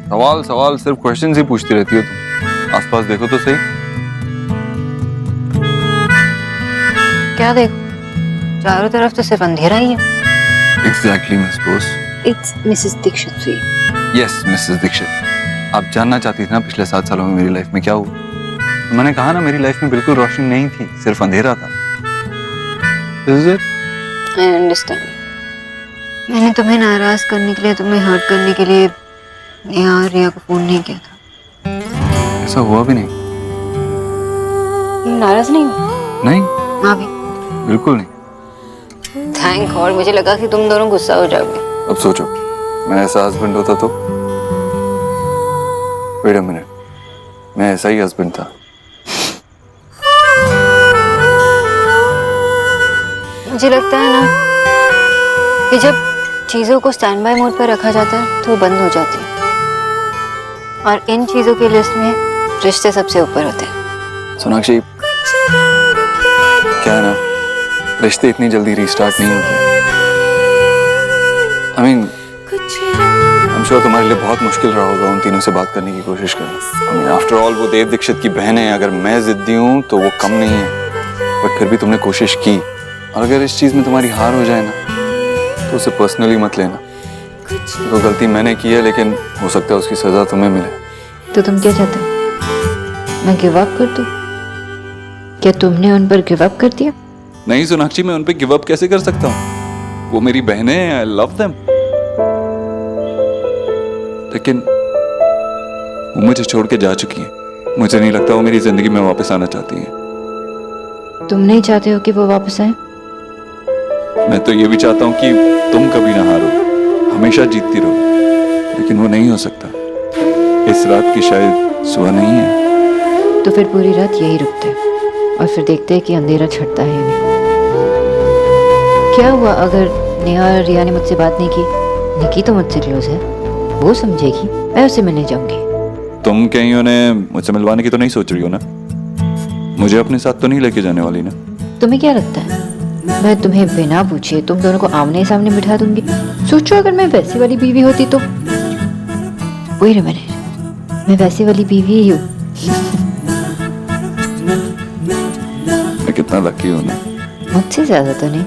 B: सवाल सवाल सिर्फ क्वेश्चंस ही पूछती रहती हो तुम। आसपास देखो तो सही।
E: क्या देखो, चारों तरफ तो सिर्फ अंधेरा ही है।
B: Exactly miss Bose.
E: It's Mrs Dikshit ji.
B: Yes Mrs Dikshit. आप जानना चाहती थी ना पिछले 7 सालों में मेरी लाइफ में क्या हुआ? तो मैंने कहा ना, मेरी लाइफ में बिल्कुल रोशनी नहीं थी, सिर्फ अंधेरा था। Is it?
E: I understand. मैंने तुम्हें नाराज करने के लिए, तुम्हें हर्ट करने के लिए नेहा और रिया को फोन नहीं किया था।
B: ऐसा हुआ भी नहीं।
E: नाराज नहीं हो?
B: नहीं।
E: हाँ भी?
B: बिल्कुल नहीं।
E: थैंक गॉड, मुझे लगा कि तुम दोनों गुस्सा हो जाओगे।
B: अब सोचो, मैं ऐसा हस्बैंड होता तो? वेट अ मिनट, मैं ऐसा ही हस्बैंड था।
E: मुझे लगता है ना कि जब चीजों को स्टैंड बाय मोड पर रखा जाता है तो वो बंद हो जाती है, और इन चीजों की लिस्ट में रिश्ते सबसे ऊपर होते हैं।
B: सोनाक्षी, क्या है ना, रिश्ते इतनी जल्दी रीस्टार्ट नहीं होते। I mean, I'm sure तुम्हारे लिए बहुत मुश्किल रहा होगा उन तीनों से बात करने की कोशिश करना। I mean, after all, वो देव दीक्षित की बहन है। अगर मैं जिद्दी हूँ तो वो कम नहीं है, बट फिर भी तुमने कोशिश की। और अगर इस चीज में तुम्हारी हार हो जाए ना, तो उसे पर्सनली मत लेना। तो गलती मैंने की है, लेकिन हो सकता है उसकी सजा तुम्हें मिले।
K: तो तुम क्या चाहते हो? मैं गिव अप कर दूं? क्या तुमने उन पर गिव अप कर दिया?
B: नहीं सोनाक्षी, मैं उन पे गिव अप कैसे कर सकता हूँ? वो मेरी बहनें हैं, आई लव देम। लेकिन वो मुझे छोड़ के जा चुकी है। मुझे नहीं लगता वो मेरी जिंदगी में वापस आना चाहती है।
K: तुम नहीं चाहते हो कि वो वापस आए?
B: मैं तो ये भी चाहता हूँ कि तुम कभी ना हारो, हमेशा जीतती रहो, लेकिन वो नहीं हो सकता। इस रात की शायद सुबह नहीं है।
K: तो फिर पूरी रात यही रुकते हैं और फिर देखते हैं कि अंधेरा छटता है या नहीं। क्या हुआ अगर नेहा और रिया ने मुझसे बात नहीं की? निकी तो मुझसे क्लोज है, वो समझेगी, मैं उससे मिलने जाऊंगी।
B: तुम कहीं उन्हें मुझसे मिलवाने की तो नहीं सोच रही हो ना? मुझे अपने साथ तो नहीं लेके जाने वाली ना?
K: तुम्हें क्या लगता है मैं तुम्हें बिना पूछे तुम दोनों को आमने सामने बिठा दूंगी? सोचो अगर मैं वैसी वाली बीवी होती तो। वही रे, मैं वैसी वाली बीवी ही हूँ।
B: मैं कितना लकी हूँ ना।
K: मुझसे ज्यादा तो नहीं।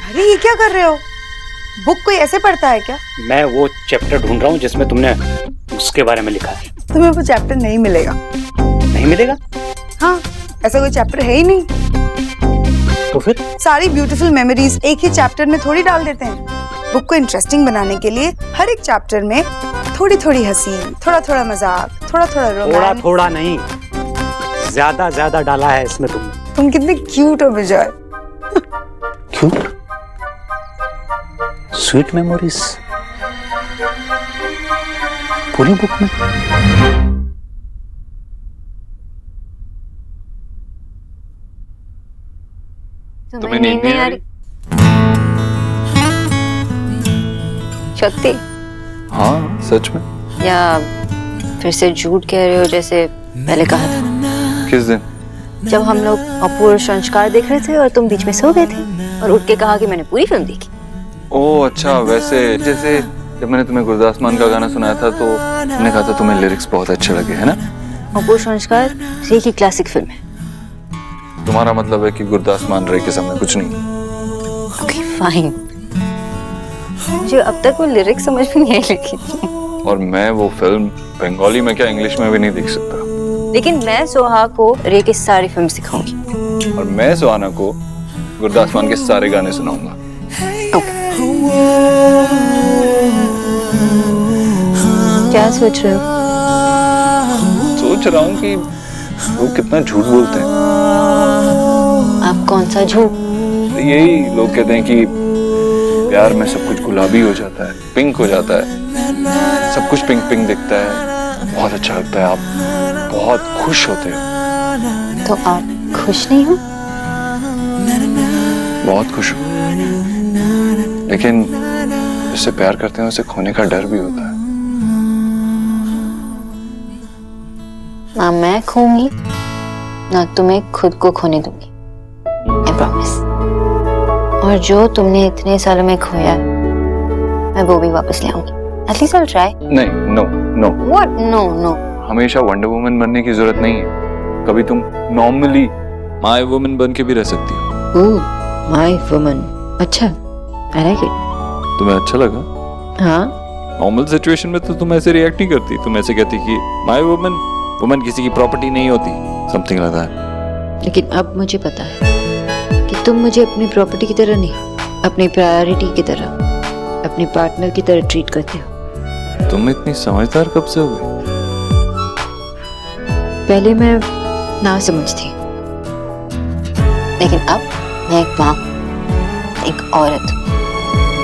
M: अरे ये क्या कर रहे हो? बुक कोई ऐसे पढ़ता है क्या?
J: मैं वो चैप्टर ढूंढ रहा हूँ जिसमें तुमने उसके बारे में लिखा है।
M: तुम्हें वो चैप्टर नहीं मिलेगा।
J: नहीं मिलेगा?
M: हाँ, ऐसा कोई चैप्टर है ही नहीं।
J: तो फिर?
M: सारी ब्यूटीफुल मेमोरीज एक ही चैप्टर में थोड़ी डाल देते हैं। बुक को इंटरेस्टिंग बनाने के लिए हर एक चैप्टर में थोड़ी थोड़ी हंसी, थोड़ा थोड़ा मजाक, थोड़ा थोड़ा रोमांस।
J: थोड़ा थोड़ा नहीं, ज्यादा ज्यादा डाला है इसमें तुमने।
M: तुम कितने क्यूट हो विजय।
J: क्यूट? स्वीट मेमोरीज पूरी बुक में?
E: तुम्हें नींद नहीं आ रही? शक्ति?
B: हाँ सच में।
E: या फिर से झूठ कह रहे हो जैसे पहले कहा था?
B: किस दिन?
E: जब हम लोग अपूर्व संस्कार देख रहे थे और तुम बीच में सो गए थे और उठ के कहा कि मैंने पूरी फिल्म देखी।
B: ओह अच्छा, वैसे जैसे जब मैंने तुम्हें गुरदास मान का गाना सुनाया था तो तुमने कहा था तुम्हें लिरिक्स बहुत अच्छे लगे, है ना?
E: अपूर्व संस्कार रे की क्लासिक फिल्म है।
B: तुम्हारा मतलब है कि गुरदास मान रे के सामने कुछ नहीं?
E: Okay fine. मुझे अब तक वो लिरिक्स समझ में नहीं आई लेकिन।
B: और मैं वो फिल्म बंगाली में क्या इंग्लिश में भी नहीं देख सकता।
E: लेकिन मैं सोहा को रे की सारी फिल्म सिखाऊंगी।
B: और मैं सुहाना को गुरदास मान के सारे गाने सुनाऊंगा।
E: क्या सोच रहे हो?
B: सोच रहा हूँ कि लोग कितना झूठ बोलते हैं।
E: आप कौन सा झूठ?
B: यही लोग कहते हैं कि प्यार में सब कुछ गुलाबी हो जाता है, पिंक हो जाता है, सब कुछ पिंक पिंक दिखता है, बहुत अच्छा लगता है, आप बहुत खुश होते हो।
E: तो आप खुश नहीं हो?
B: बहुत खुश हूँ, लेकिन जिससे प्यार करते हैं उसे खोने का डर भी होता है।
E: ना मैं खोऊंगी, ना तुम्हें खुद को खोने दूंगी, I promise। और जो तुमने इतने सालों में खोया है, मैं वो भी वापस ले आऊंगी। At least I'll try।
B: नहीं, no no.
E: What? No, no।
B: हमेशा वंडर वुमन बनने की जरूरत नहीं है, कभी तुम नॉर्मली माय वुमन बन के भी रह सकती हो।
K: माय वुमन, अच्छा, I like it।
B: तुम्हें अच्छा लगा?
K: हाँ।
B: नॉर्मल सिचुएशन में तो तुम ऐसे रिएक्ट नहीं करती, तुम ऐसे कहती कि माय वुमन, वुमन किसी की प्रॉपर्टी नहीं होती, समथिंग लाइक दैट।
K: लेकिन अब मुझे पता है कि तुम मुझे अपनी प्रॉपर्टी की तरह नहीं, अपनी प्रायोरिटी की तरह, अपने पार्टनर की तरह ट्रीट करते हो।
B: तुम इतनी समझदार कब से हो गई?
K: पहले मैं ना समझती,
E: लेकिन अब मैं एक माँ, एक औरत।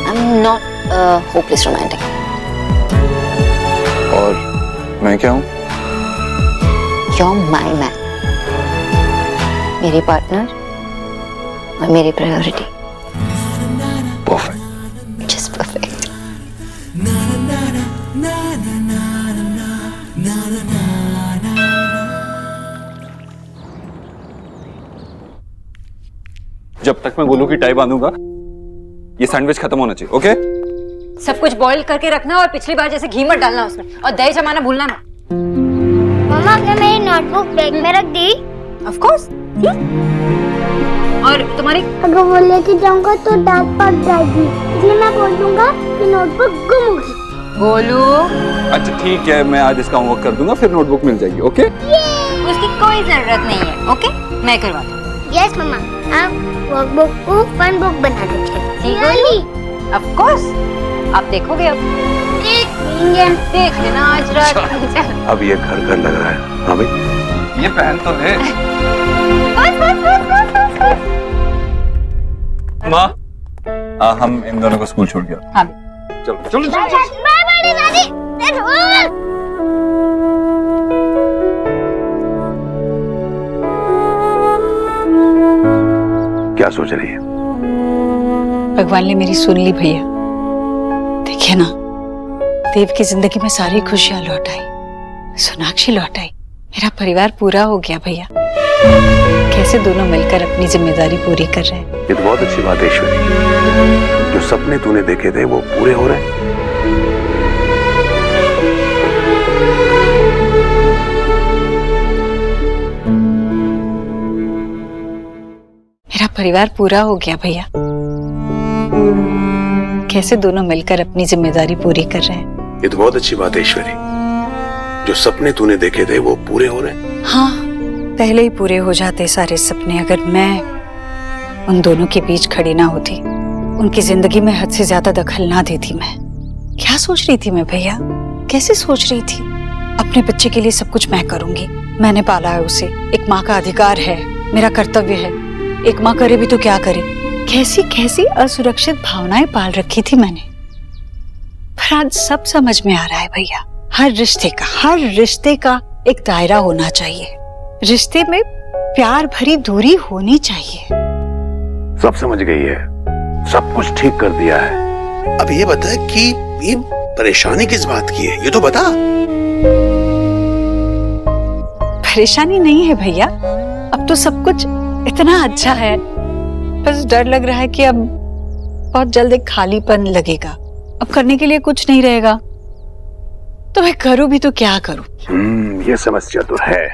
E: I'm not a hopeless romantic।
B: और मैं क्या हूँ?
E: You're my man, मेरे पार्टनर और मेरी प्रायोरिटी।
B: परफेक्ट।
E: Just perfect।
B: जब तक मैं गोलू की टाई बांधूंगा, ये सैंडविच खत्म होना चाहिए, ओके?
G: सब कुछ बॉईल करके रखना और पिछली बार जैसे घी मत डालना उसमें, और दही जमाना भूलना मत।
A: मम्मा आपने मेरी नोटबुक बैग में रख दी?
G: Of course। और तुम्हारी?
A: अगर वो लेके जाऊंगा तो डांट पड़ जाएगी, इसलिए मैं बोल दूंगा कि नोटबुक गुम होगी।
G: गोलू।
B: अच्छा ठीक है, मैं आज इसका होमवर्क कर दूंगा, फिर नोटबुक मिल जाएगी, ओके?
G: उसकी कोई जरूरत नहीं है, ओके? मैं करवा दूँ।
A: यस मम्मा, आप वर्कबुक को फन बुक बना दीजिए।
G: Of course। आप देखोगे अब। देख लेना आज रात।
D: अब ये घर घर लग रहा है। हाँ भाई,
B: ये पहन तो है। माँ, हम इन दोनों को स्कूल छोड़ गया।
G: हाँ।
B: चलो चलो चलो।
A: बाय बाय दादी।
D: क्या सोच रही है?
C: भगवान ने मेरी सुन ली भैया। देखिए ना, देव की जिंदगी में सारी खुशियां लौट आई, सोनाक्षी लौट आई, मेरा परिवार पूरा हो गया भैया। कैसे दोनों मिलकर अपनी जिम्मेदारी पूरी कर रहे हैं।
D: ये तो बहुत अच्छी बात है ईश्वरी, जो सपने तूने देखे थे वो पूरे हो रहे हैं।
C: मेरा परिवार पूरा हो गया भैया। कैसे दोनों मिलकर अपनी जिम्मेदारी पूरी कर रहे हैं।
D: ये तो बहुत अच्छी बात है ईश्वरी, जो सपने तूने देखे थे वो पूरे हो रहे हैं।
C: हाँ, पहले ही पूरे हो जाते सारे सपने अगर मैं उन दोनों के बीच खड़ी ना होती, उनकी जिंदगी में हद से ज्यादा दखल ना देती। मैं क्या सोच रही थी मैं भैया, कैसे सोच रही थी? अपने बच्चे के लिए सब कुछ मैं करूंगी, मैंने पाला है उसे, एक माँ का अधिकार है, मेरा कर्तव्य है। एक माँ करे भी तो क्या करे। कैसी कैसी असुरक्षित भावनाएं पाल रखी थी मैंने, पर आज सब समझ में आ रहा है भैया। हर रिश्ते का एक दायरा होना चाहिए, रिश्ते में प्यार भरी दूरी होनी चाहिए।
D: सब समझ गई है, सब कुछ ठीक कर दिया है। अब ये बता कि ये परेशानी किस बात की है, ये तो बता।
C: परेशानी नहीं है भैया, अब तो सब कुछ इतना अच्छा है, बस डर लग रहा है कि अब बहुत जल्द एक खालीपन लगेगा, अब करने के लिए कुछ नहीं रहेगा, तो मैं करूं भी तो क्या करूं।
D: ये समस्या तो है।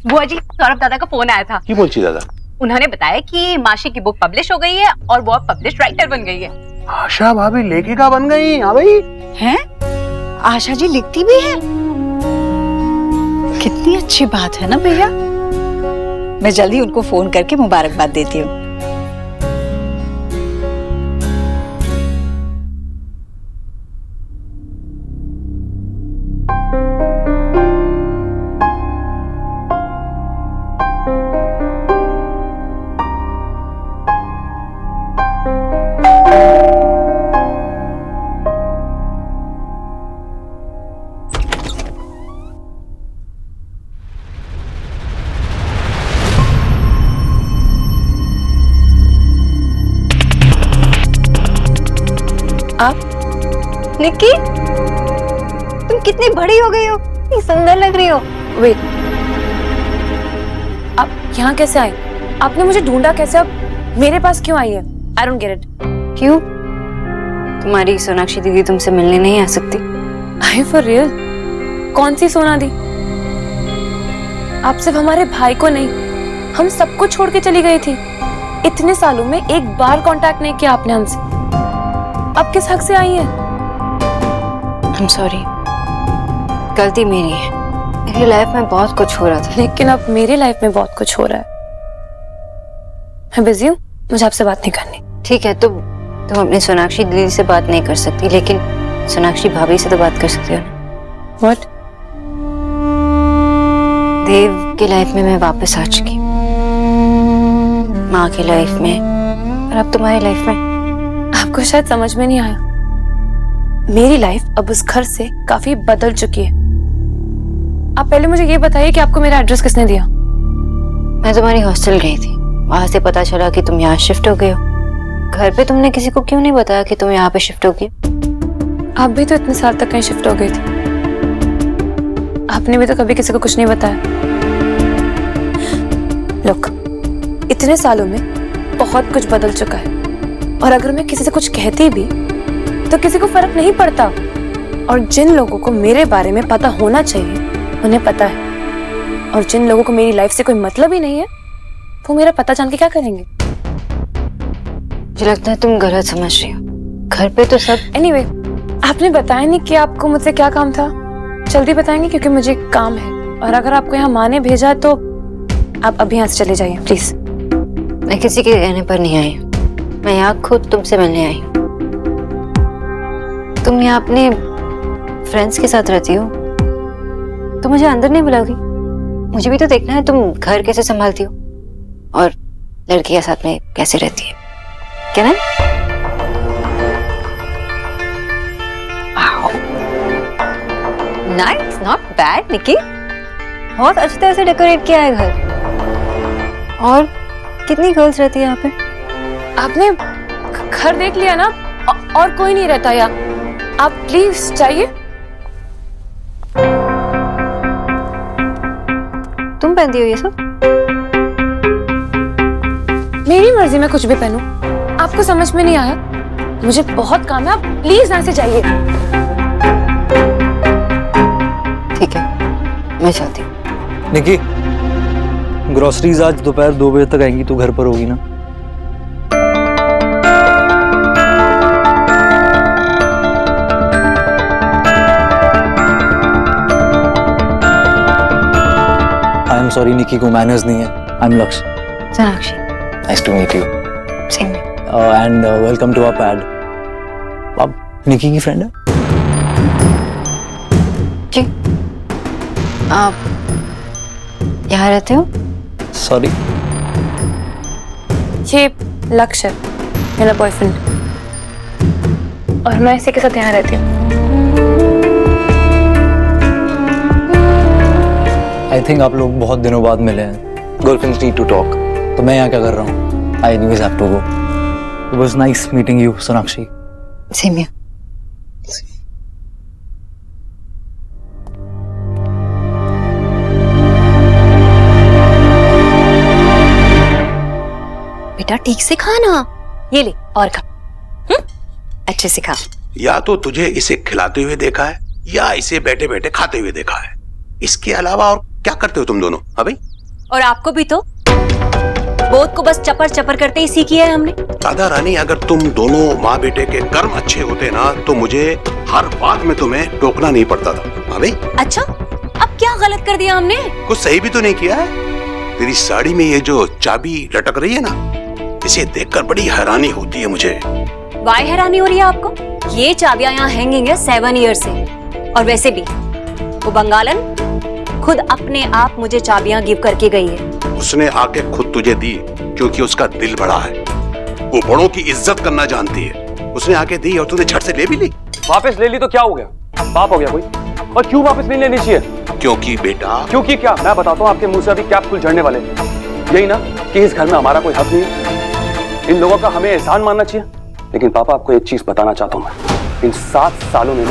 F: बुआ जी, सौरभ दादा का फोन आया था।
D: क्या बोलची दादा?
F: उन्होंने बताया कि माशी की बुक पब्लिश हो गई है और वो अब पब्लिश राइटर बन गई है।
D: आशा भाभी लेखिका बन गई। हाँ भाई।
C: हैं? आशा जी लिखती भी है? कितनी अच्छी बात है ना भैया। मैं जल्दी उनको फोन करके मुबारकबाद देती हूँ।
N: आप निक्की, तुम कितनी बड़ी हो गई हो, इतनी सुंदर लग रही हो। वेट, आप यहाँ कैसे आई? आपने मुझे ढूंढा कैसे? आप मेरे पास क्यों आई है? I don't get it.
E: क्यों? तुम्हारी सोनाक्षी दीदी तुमसे मिलने नहीं आ सकती?
N: I for real? कौन सी सोना दी? आप सिर्फ हमारे भाई को नहीं, हम सबको छोड़ के चली गई थी। इतने सालों में एक बार कांटेक्ट नहीं किया आपने हमसे। अब किस हक से आई हैं?
E: I'm sorry, गलती मेरी है। मेरी लाइफ में बहुत कुछ हो रहा था।
N: लेकिन अब मेरी लाइफ में बहुत कुछ हो रहा है। मैं बिजी हूँ, मुझे आपसे बात नहीं करनी।
E: ठीक है, तुम अपनी सोनाक्षी दीदी से बात नहीं कर सकती, लेकिन सोनाक्षी भाभी से तो बात कर सकती हो ना।
N: What?
E: देव की लाइफ में मैं वापस आ चुकी, माँ की लाइफ में, और अब तुम्हारी लाइफ में।
N: आपको शायद समझ में नहीं आया, मेरी लाइफ अब उस घर से काफी बदल चुकी है। आप पहले मुझे ये बताइए कि आपको मेरा एड्रेस किसने दिया?
E: मैं तुम्हारी हॉस्टल गई थी, वहां से पता चला कि तुम यहाँ शिफ्ट हो गए हो। घर पे तुमने किसी को क्यों नहीं बताया कि तुम यहाँ पे शिफ्ट हो गई?
N: आप भी तो इतने साल तक कहीं शिफ्ट हो गई थी, आपने भी तो कभी किसी को कुछ नहीं बताया। लुक, इतने सालों में बहुत कुछ बदल चुका है, और अगर मैं किसी से कुछ कहती भी तो किसी को फर्क नहीं पड़ता। और जिन लोगों को मेरे बारे में पता होना चाहिए उन्हें पता है, और जिन लोगों को मेरी लाइफ से कोई मतलब ही नहीं है वो मेरा पता जान के क्या करेंगे?
E: मुझे लगता है तुम गलत समझ रही हो। घर पे तो सब
N: एनीवे, आपने बताया नहीं कि आपको मुझसे क्या काम था। जल्दी बताएंगे क्योंकि मुझे काम है, और अगर आपको यहाँ माँ ने भेजा है तो आप अभी यहाँ से चले जाइए प्लीज।
E: मैं किसी के कहने पर नहीं आई, मैं यहाँ खुद तुमसे मिलने आई हूँ। तुम यहाँ अपने फ्रेंड्स के साथ रहती हो तो मुझे अंदर नहीं बुलाओगी? मुझे भी तो देखना है तुम घर कैसे संभालती हो और लड़की के साथ में कैसे रहती है, क्या ना? नाइस, नॉट बैड निकी, बहुत अच्छी तरह से डेकोरेट किया है घर। और कितनी गर्ल्स रहती है यहाँ पे?
N: आपने घर देख लिया ना, और कोई नहीं रहता यहाँ। आप प्लीज जाइए।
E: तुम पहनती हो ये सब?
N: मेरी मर्जी में कुछ भी पहनूं, आपको समझ में नहीं आया? मुझे बहुत काम है, आप प्लीज यहाँ से जाइए।
E: ठीक है, मैं चलती हूँ।
P: निकी, ग्रोसरीज आज दोपहर 2 बजे तक आएंगी, तू घर पर होगी ना? आई एम सॉरी निकी, को मैनर्स नहीं है। I am Lakshya.
E: Sonakshi.
P: Nice to meet you.
E: Same.
P: And welcome to our pad. आप निकी की फ्रेंड है?
E: जी। आप यहाँ रहते हो?
P: सॉरी।
N: ये लक्ष्य मेरा बॉयफ्रेंड, और मैं इसी के साथ यहाँ रहती हूँ।
P: आई थिंक आप लोग बहुत दिनों बाद मिले हैं। Girlfriends need to talk. तो मैं यहाँ क्या कर रहा हूँ? I anyways have to go. It was nice meeting you Sonakshi.
E: Same here.
F: बेटा ठीक से खाना, ये ले और खा। अच्छे से खा।
D: या तो तुझे इसे खिलाते हुए देखा है या इसे बैठे बैठे खाते हुए देखा है, इसके अलावा और क्या करते हो तुम दोनों? हाँ भाई।
F: और आपको भी तो बोध को बस चपर चपर करते ही सीखी है हमने।
D: राधा रानी, अगर तुम दोनों माँ बेटे के कर्म अच्छे होते ना तो मुझे हर बात में तुम्हें टोकना नहीं पड़ता था। हाँ भाई।
F: अच्छा, अब क्या गलत कर दिया हमने?
D: कुछ सही भी तो नहीं किया है। तेरी साड़ी में ये जो चाबी लटक रही है ना, इसे देखकर बड़ी हैरानी होती है मुझे।
F: वाई हैरानी हो रही है आपको? ये चाबियां यहाँ हैंगिंग है 7 ईयर से। और वैसे भी वो बंगालन खुद अपने आप मुझे चाबियां गिव करके गई है।
D: उसने आके खुद तुझे दी क्योंकि उसका दिल बड़ा है, वो बड़ों की इज्जत करना जानती है। उसने आके दी और तूने झट से ले भी ली।
H: वापस ले ली तो क्या हो गया? पाप हो गया कोई? और क्यों वापस नहीं लेनी चाहिए?
D: क्योंकि बेटा।
H: क्योंकि क्या? मैं बताता हूँ, आपके मुंह से अभी क्या फूल झड़ने वाले। यही ना कि इस घर में हमारा कोई हक नहीं है, इन लोगों का हमें एहसान मानना चाहिए। लेकिन पापा, आपको एक चीज बताना चाहता हूँ मैं, इन 7 सालों में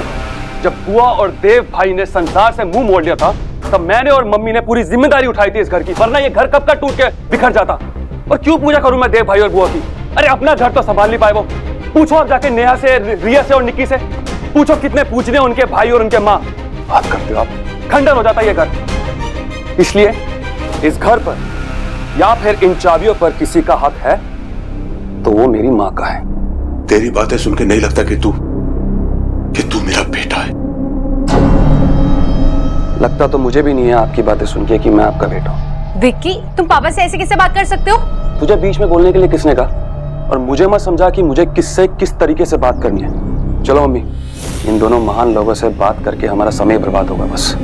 H: जब बुआ और देव भाई ने संसार से मुंह मोड़ लिया था, तब मैंने और मम्मी ने पूरी जिम्मेदारी उठाई थी इस घर की, वरना ये घर कब का टूट के बिखर जाता। और क्यों पूजा करूं मैं देव भाई और बुआ की? अरे अपना घर तो संभाल नहीं पाए वो। पूछो आप जाके नेहा से, रिया से और निक्की से, पूछो कितने पूजने उनके भाई और उनके माँ। बात करते हो आप, खंडन हो जाता ये घर। इसलिए इस घर पर या फिर इन चाबियों पर किसी का हक है तो वो मेरी माँ का है।
D: तेरी बातें सुन के नहीं लगता कि तू मेरा बेटा है।
H: लगता तो मुझे भी नहीं है आपकी बातें सुन के कि मैं आपका बेटा हूँ।
N: विक्की, तुम पापा से ऐसे कैसे बात कर सकते हो?
H: तुझे बीच में बोलने के लिए किसने कहा? और मुझे मत समझा कि मुझे किससे किस तरीके से बात करनी है। चलो मम्मी, इन दोनों महान लोगों से बात करके हमारा समय बर्बाद होगा बस।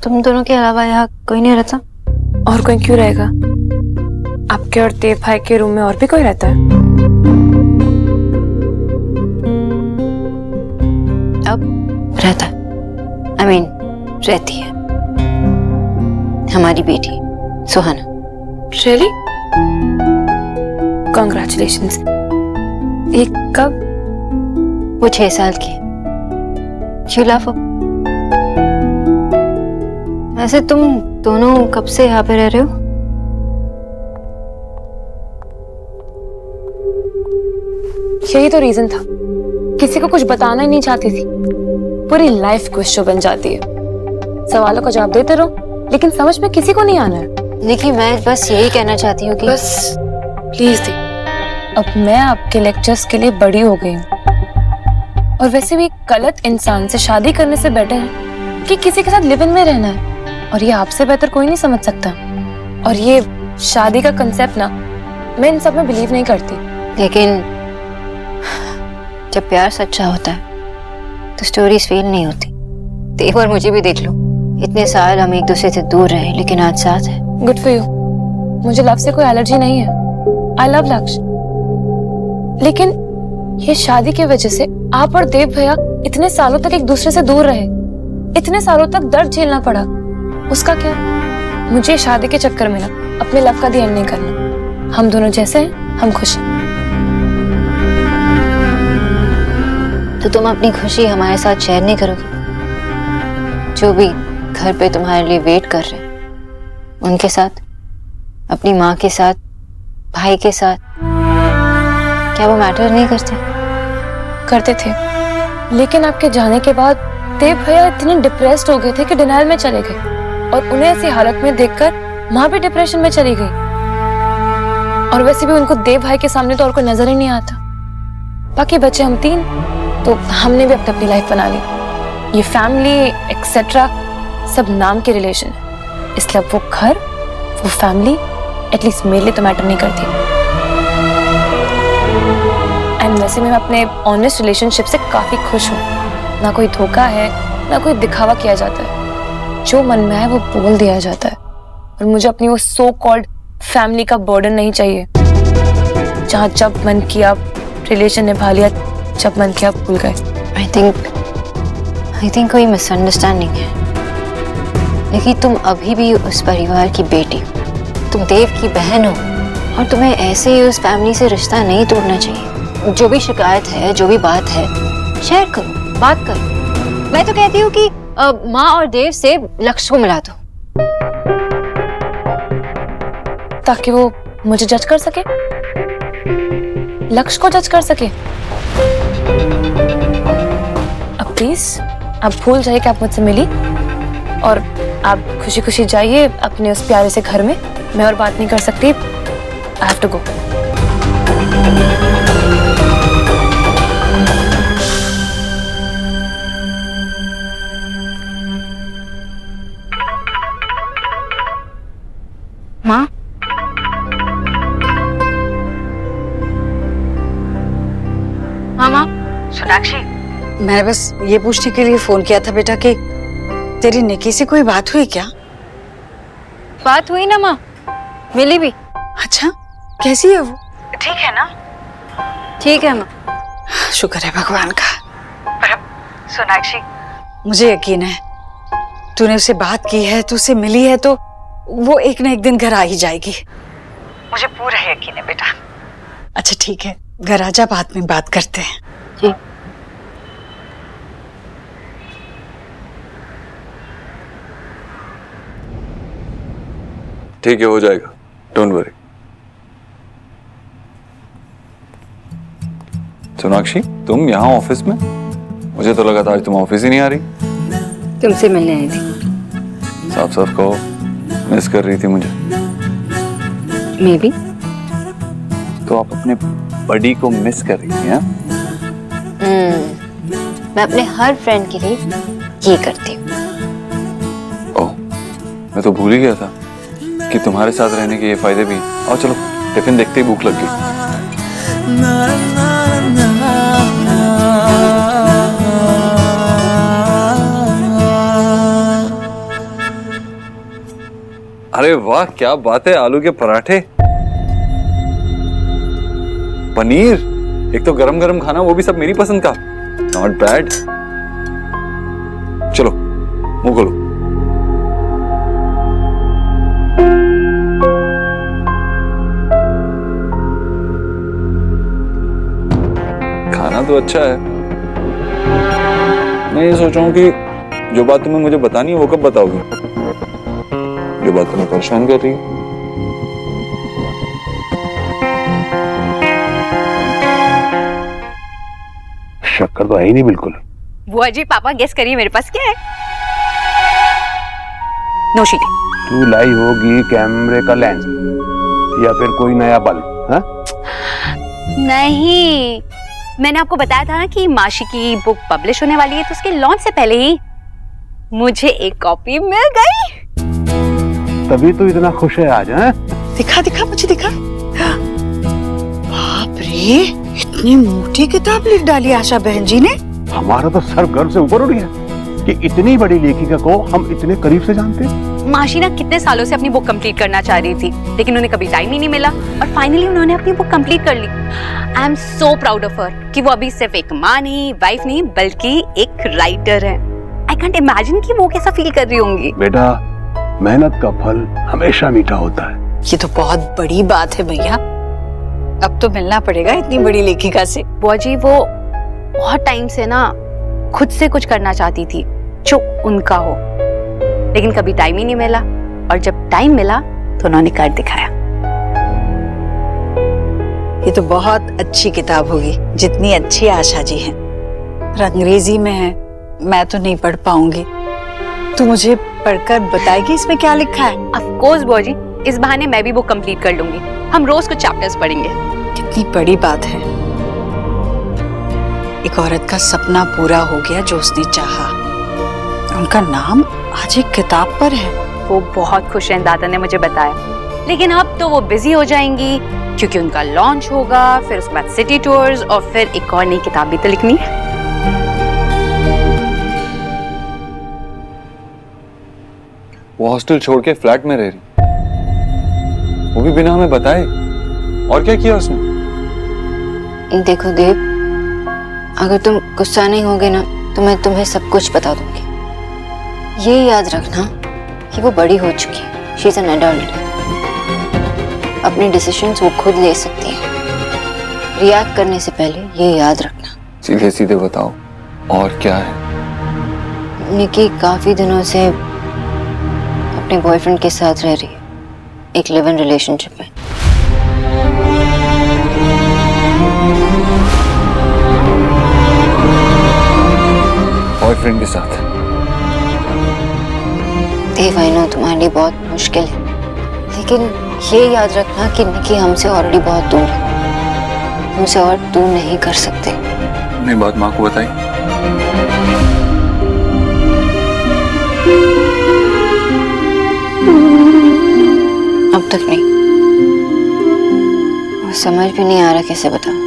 E: तुम दोनों के अलावा यहाँ कोई नहीं रहता?
N: और कोई क्यों रहेगा? आपके और देव भाई के रूम में और भी कोई रहता है?
E: अब रहता है, I mean, रहती है हमारी बेटी सुहाना।
N: Really? Congratulations. ये कब?
E: वो 6 साल की है। क्यों लाफो? वैसे तुम दोनों कब से यहाँ पे रह रहे हो?
N: यही तो रीजन था, किसी को कुछ बताना ही नहीं चाहती थी। पूरी लाइफ क्विज शो बन जाती है, सवालों का जवाब देते रहो लेकिन समझ में किसी को नहीं आना है।
E: देखिए, मैं बस यही कहना चाहती हूँ कि
N: बस प्लीज दी, अब मैं आपके लेक्चर्स के लिए बड़ी हो गई हूँ। और वैसे भी गलत इंसान से शादी करने से बेटर है कि किसी के साथ लिव इन में रहना है, और ये आपसे बेहतर कोई नहीं समझ सकता। और ये शादी का कंसेप्ट ना, मैं इन सब में बिलीव नहीं करती।
E: लेकिन जब प्यार सच्चा होता है तो स्टोरीज फेल नहीं होती। देव और मुझे भी देख लो, इतने साल हम एक दूसरे से दूर रहे लेकिन आज साथ है।
N: Good for you. मुझे लव से कोई एलर्जी नहीं है, आई लव लक्ष्य। लेकिन ये शादी की वजह से आप और देव भैया इतने सालों तक एक दूसरे से दूर रहे, इतने सालों तक दर्द झेलना पड़ा, उसका क्या? मुझे शादी के चक्कर में ना अपने लव का दी एंड नहीं करना। हम दोनों जैसे हैं, हम खुश हैं।
E: तो तुम अपनी खुशी हमारे साथ शेयर नहीं करोगी? जो भी घर पे तुम्हारे लिए वेट कर रहे हैं उनके साथ, अपनी माँ के साथ, भाई के साथ, क्या वो मैटर नहीं करते?
N: करते थे, लेकिन आपके जाने के बाद देव भैया इतने डिप्रेस्ड हो गए थे कि डिनाइल में चले गए, और उन्हें ऐसी हालत में देखकर माँ भी डिप्रेशन में चली गई। और वैसे भी उनको देव भाई के सामने तो और कोई नजर ही नहीं आता। बाकी बच्चे हम 3, तो हमने भी अपनी लाइफ बना ली। ये फैमिली एक्सेट्रा सब नाम के रिलेशन है, इसलिए वो घर, वो फैमिली एटलीस्ट मेरे लिए तो मैटर नहीं करती। एंड वैसे मैं अपने ऑनेस्ट रिलेशनशिप से काफी खुश हूँ। ना कोई धोखा है, ना कोई दिखावा किया जाता है। जो मन में है वो बोल दिया जाता है। और मुझे अपनी वो सो कॉल्ड फैमिली का बर्डन नहीं चाहिए, जहाँ जब मन किया रिलेशन निभा लिया, जब मन किया भूल गए।
E: आई थिंक कोई मिसअंडरस्टैंडिंग है। लेकिन तुम अभी भी उस परिवार की बेटी हो, तुम देव की बहन हो, और तुम्हें ऐसे ही उस फैमिली से रिश्ता नहीं तोड़ना चाहिए। जो भी शिकायत है, जो भी बात है, शेयर करो, बात करो। मैं तो कहती हूँ कि माँ और देव से लक्ष्य को मिला दो,
N: ताकि वो मुझे जज कर सके, लक्ष्य को जज कर सके। अब प्लीज आप भूल जाइए कि आप मुझसे मिली, और आप खुशी खुशी जाइए अपने उस प्यारे से घर में। मैं और बात नहीं कर सकती, आई हैव टू गो।
E: माँ,
C: मामा। सोनाक्षी, मैंने बस ये पूछने के लिए फोन किया था बेटा कि तेरी निकी से कोई बात हुई क्या?
E: बात हुई ना माँ, मिली भी।
C: अच्छा, कैसी है वो?
E: ठीक है ना? ठीक है माँ।
C: शुक्र है भगवान का। पर सोनाक्षी, मुझे यकीन है तूने उससे बात की है, तू उससे मिली है, तो वो एक न एक दिन घर आ ही जाएगी। मुझे पूरा यकीन है बेटा। अच्छा ठीक है, घर आजा, बाद में बात करते हैं।
E: जी।
B: ठीक है, हो जाएगा, डोंट वरी। सोनाक्षी, तुम यहाँ ऑफिस में? मुझे तो लगा था आज तुम ऑफिस ही नहीं आ रही।
E: तुमसे मिलने आई थी।
B: साफ साफ कहो, मिस कर रही थी मुझे।
E: May be.
B: तो आप अपने बडी को मिस कर रही थी?
E: मैं अपने हर फ्रेंड के लिए ये करती हूँ।
B: ओह, मैं तो भूल ही गया था कि तुम्हारे साथ रहने के ये फायदे भी हैं। आओ चलो, टिफिन देखते ही भूख लग गई। अरे वाह, क्या बात है, आलू के पराठे, पनीर, एक तो गरम गरम खाना, वो भी सब मेरी पसंद का। Not bad. चलो मुंह खोलो। खाना तो अच्छा है। मैं ये सोच रहा हूँ कि जो बात तुम्हें मुझे बतानी है वो कब बताओगी? जो बात तुम्हें परेशान कर रही है।
D: शक्कर तो है ही नहीं बिल्कुल।
F: बुआ जी, पापा गेस करिए मेरे पास क्या है? नौशीली।
D: तू लाई होगी कैमरे का लेंस या फिर कोई नया बल्ब? हाँ?
F: नहीं, मैंने आपको बताया था ना कि माशी की बुक पब्लिश होने वाली है, तो उसके लॉन्च से पहले ही मुझे एक कॉपी मिल गई।
D: तभी तो इतना खुश है आज। हैं?
C: दिखा दिखा, मुझे दिखा। बाप रे, इतनी मोटी किताब लिख डाली आशा बहन जी ने।
D: हमारा तो सर गर्व से ऊपर उठ गया कि इतनी बड़ी लेखिका को हम इतने करीब से जानते हैं।
F: माशी ना कितने सालों से अपनी बुक कंप्लीट करना चाह रही थी, लेकिन उन्हें कभी टाइम ही नहीं मिला, और फाइनली उन्होंने अपनी बुक कंप्लीट कर ली। I am so proud of her कि वो अभी सिर्फ एक माँ नहीं, वाइफ नहीं, बल्कि एक राइटर है। आई कांट इमेजिन कि वो कैसा फील कर रही होंगी।
D: बेटा, मेहनत का फल हमेशा मीठा होता है।
C: ये तो बहुत बड़ी बात है भैया। अब तो मिलना पड़ेगा इतनी बड़ी लेखिका से।
F: बुआ जी, वो बहुत टाइम से ना खुद से कुछ करना चाहती थी जो उनका हो, लेकिन कभी टाइम ही नहीं मिला, और जब टाइम मिला तो उन्होंने कर दिखाया।
C: ये तो बहुत अच्छी किताब होगी, जितनी अच्छी आशा जी हैं। अंग्रेजी में है, मैं तो नहीं पढ़ पाऊंगी। तू मुझे पढ़कर बताएगी इसमें क्या लिखा है?
F: ऑफ कोर्स बुआ जी, इस बहाने मैं भी बुक कंप्लीट कर लूंगी। हम रोज कुछ चैप्टर्स पढ़ेंगे।
C: कितनी बड़ी बात है। एक औरत का सपना पूरा हो गया जो उसने चाहा। उनका नाम आज एक किताब पर है।
F: वो बहुत खुश हैं, दादा ने मुझे बताया। लेकिन अब तो वो बिजी हो जाएंगी क्योंकि उनका लॉन्च होगा, फिर उसके बाद सिटी टूर्स, और फिर एक और नई किताब भी तो लिखनी है।
B: वो हॉस्टल छोड़ के फ्लैट में रह रही, वो भी बिना हमें बताए। और क्या किया उसने?
E: देखो देव, अगर तुम गुस्सा नहीं होगे ना तो मैं तुम्हें सब कुछ बता दूंगी। ये याद रखना कि वो बड़ी हो चुकी है, शी इज एन एडल्ट। अपने डिसीजंस वो खुद ले सकती है। रिएक्ट करने से पहले ये याद रखना।
B: सीधे सीधे बताओ, और क्या है?
E: निकी काफी दिनों से अपने बॉयफ्रेंड के साथ रह रही है, एक लिव इन रिलेशनशिप में।
B: बॉयफ्रेंड के साथ?
E: देव, आई नो तुम्हारे लिए बहुत मुश्किल है, लेकिन ये याद रखना कि निकी हमसे ऑलरेडी बहुत दूर है, हमसे और दूर नहीं कर सकते।
B: नहीं, बात माँ को बताई?
E: अब तक नहीं। वो समझ भी नहीं आ रहा कैसे बताऊं।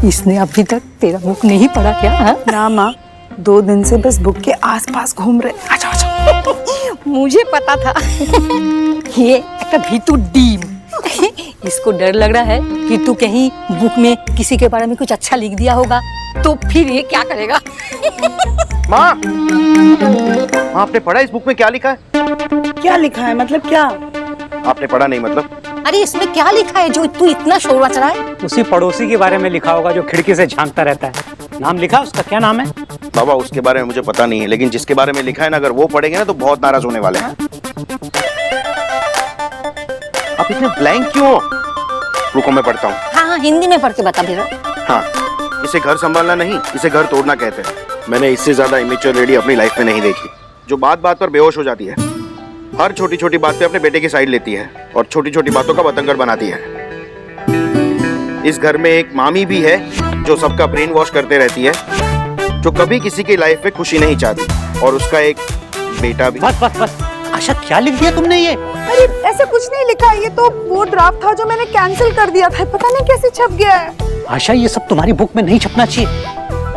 C: इसने अभी तक तेरा मुख नहीं पढ़ा क्या? हा?
M: ना माँ, 2 दिन से बस बुक के आसपास घूम रहे। आजा आजा।
G: मुझे पता था ये एक भीतू डीम। इसको डर लग रहा है कि तू कहीं बुक में किसी के बारे में कुछ अच्छा लिख दिया होगा, तो फिर ये क्या करेगा?
O: माँ, आपने पढ़ा इस बुक में क्या लिखा है?
M: क्या लिखा है मतलब क्या?
O: आपने पढ़ा नहीं मतलब?
G: अरे इसमें क्या लिखा है जो तू इतना शोर मचा रहा है?
J: उसी पड़ोसी के बारे में लिखा होगा जो खिड़की से झांकता रहता है। नाम लिखा उसका, क्या नाम है?
O: बाबा उसके बारे में मुझे पता नहीं है, लेकिन जिसके बारे में लिखा है ना, अगर वो पढ़ेंगे ना तो बहुत नाराज होने वाले हैं। आप इतने ब्लैंक क्यों हो? रुको मैं पढ़ता हूँ।
G: हाँ, हिंदी में पढ़ के बता मेरा।
O: हाँ, इसे घर संभालना नहीं, इसे घर तोड़ना कहते हैं। मैंने इससे ज्यादा इमेच्योर लेडी अपनी लाइफ में नहीं देखी, जो बात बात पर बेहोश हो जाती है, हर छोटी छोटी बात पे अपने बेटे की साइड लेती है और छोटी छोटी बातों का बतंगड़ बनाती है। इस घर में एक मामी भी है जो सबका ब्रेन वॉश करते रहती है, जो कभी किसी की लाइफ में खुशी नहीं चाहती, और उसका एक बेटा भी।
J: बस बस बस आशा, क्या लिख दिया तुमने ये?
M: अरे ऐसा कुछ नहीं लिखा, ये तो वो ड्राफ्ट था जो मैंने कैंसिल कर दिया था, पता नहीं कैसे छप गया है।
J: आशा, ये सब तुम्हारी बुक में नहीं छपना चाहिए,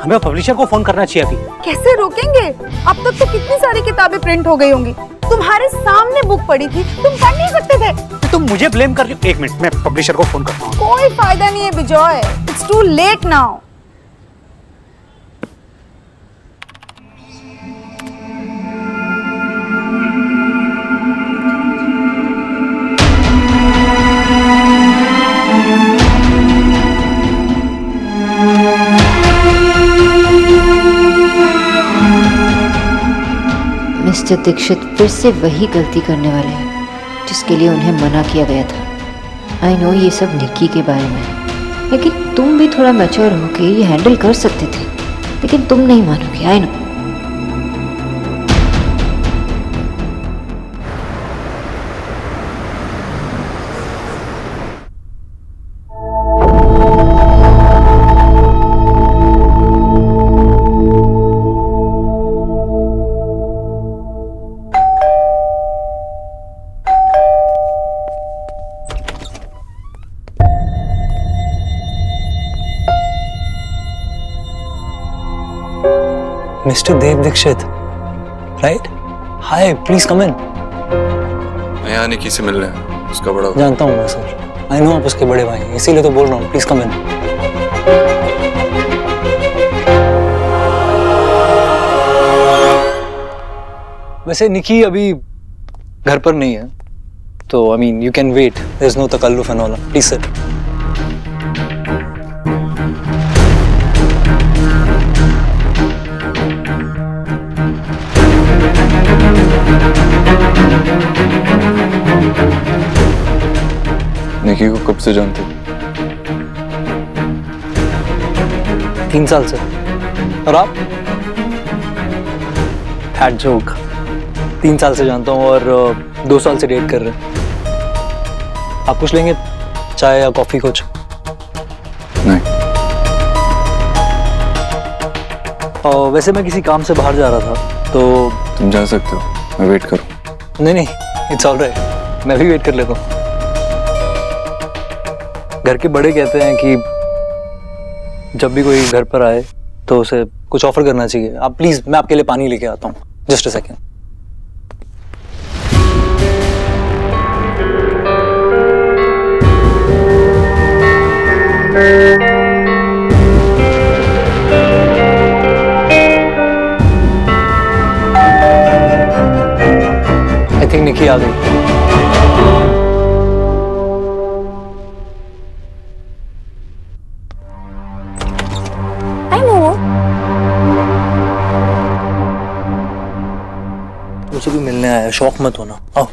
J: हमें पब्लिशर को फोन करना चाहिए अभी।
M: कैसे रोकेंगे? अब तक तो कितनी सारी किताबें प्रिंट हो गई होंगी, तुम्हारे सामने बुक पड़ी थी, तुम पढ़ नहीं सकते थे।
J: तो तुम मुझे ब्लेम कर रही हो? एक मिनट, मैं पब्लिशर को फोन करता हूँ।
M: कोई फायदा नहीं है Vijay, it's too late now.
K: Mister Dixit फिर से वही गलती करने वाले हैं जिसके लिए उन्हें मना किया गया था। आई नो ये सब निक्की के बारे में है, लेकिन तुम भी थोड़ा मैच्योर होके ये हैंडल कर सकते थे, लेकिन तुम नहीं मानोगे। I know.
P: Mister Dev Dixit, right? Hi, please come in.
B: मैं यहाँ निकी से मिलने हैं, उसका बड़ा भाई।
P: जानता हूँ मैं सर, आई नो आप उसके बड़े भाई, इसीलिए तो बोल रहा हूँ, प्लीज कम इन। वैसे निकी अभी घर पर नहीं है, तो I mean you can wait, there is no तकल्लुफ and all. Please sir.
B: Nikki को कब से जानते हो?
P: 3 साल से। और आप? Fat joke. 3 साल से जानता हूँ और 2 साल से डेट कर रहे हैं। आप कुछ लेंगे, चाय या कॉफी कुछ?
B: नहीं।
P: और वैसे मैं किसी काम से बाहर जा रहा था, तो
B: तुम जा सकते हो, मैं वेट करूँ?
P: नहीं, इट्स ऑलराइट, मैं भी वेट कर लेता हूँ। घर के बड़े कहते हैं कि जब भी कोई घर पर आए तो उसे कुछ ऑफर करना चाहिए। आप प्लीज, मैं आपके लिए पानी लेके आता हूँ, just a second. I think Nikki आ गई। मुझे भी मिलने आया, शौक मत होना। आओ।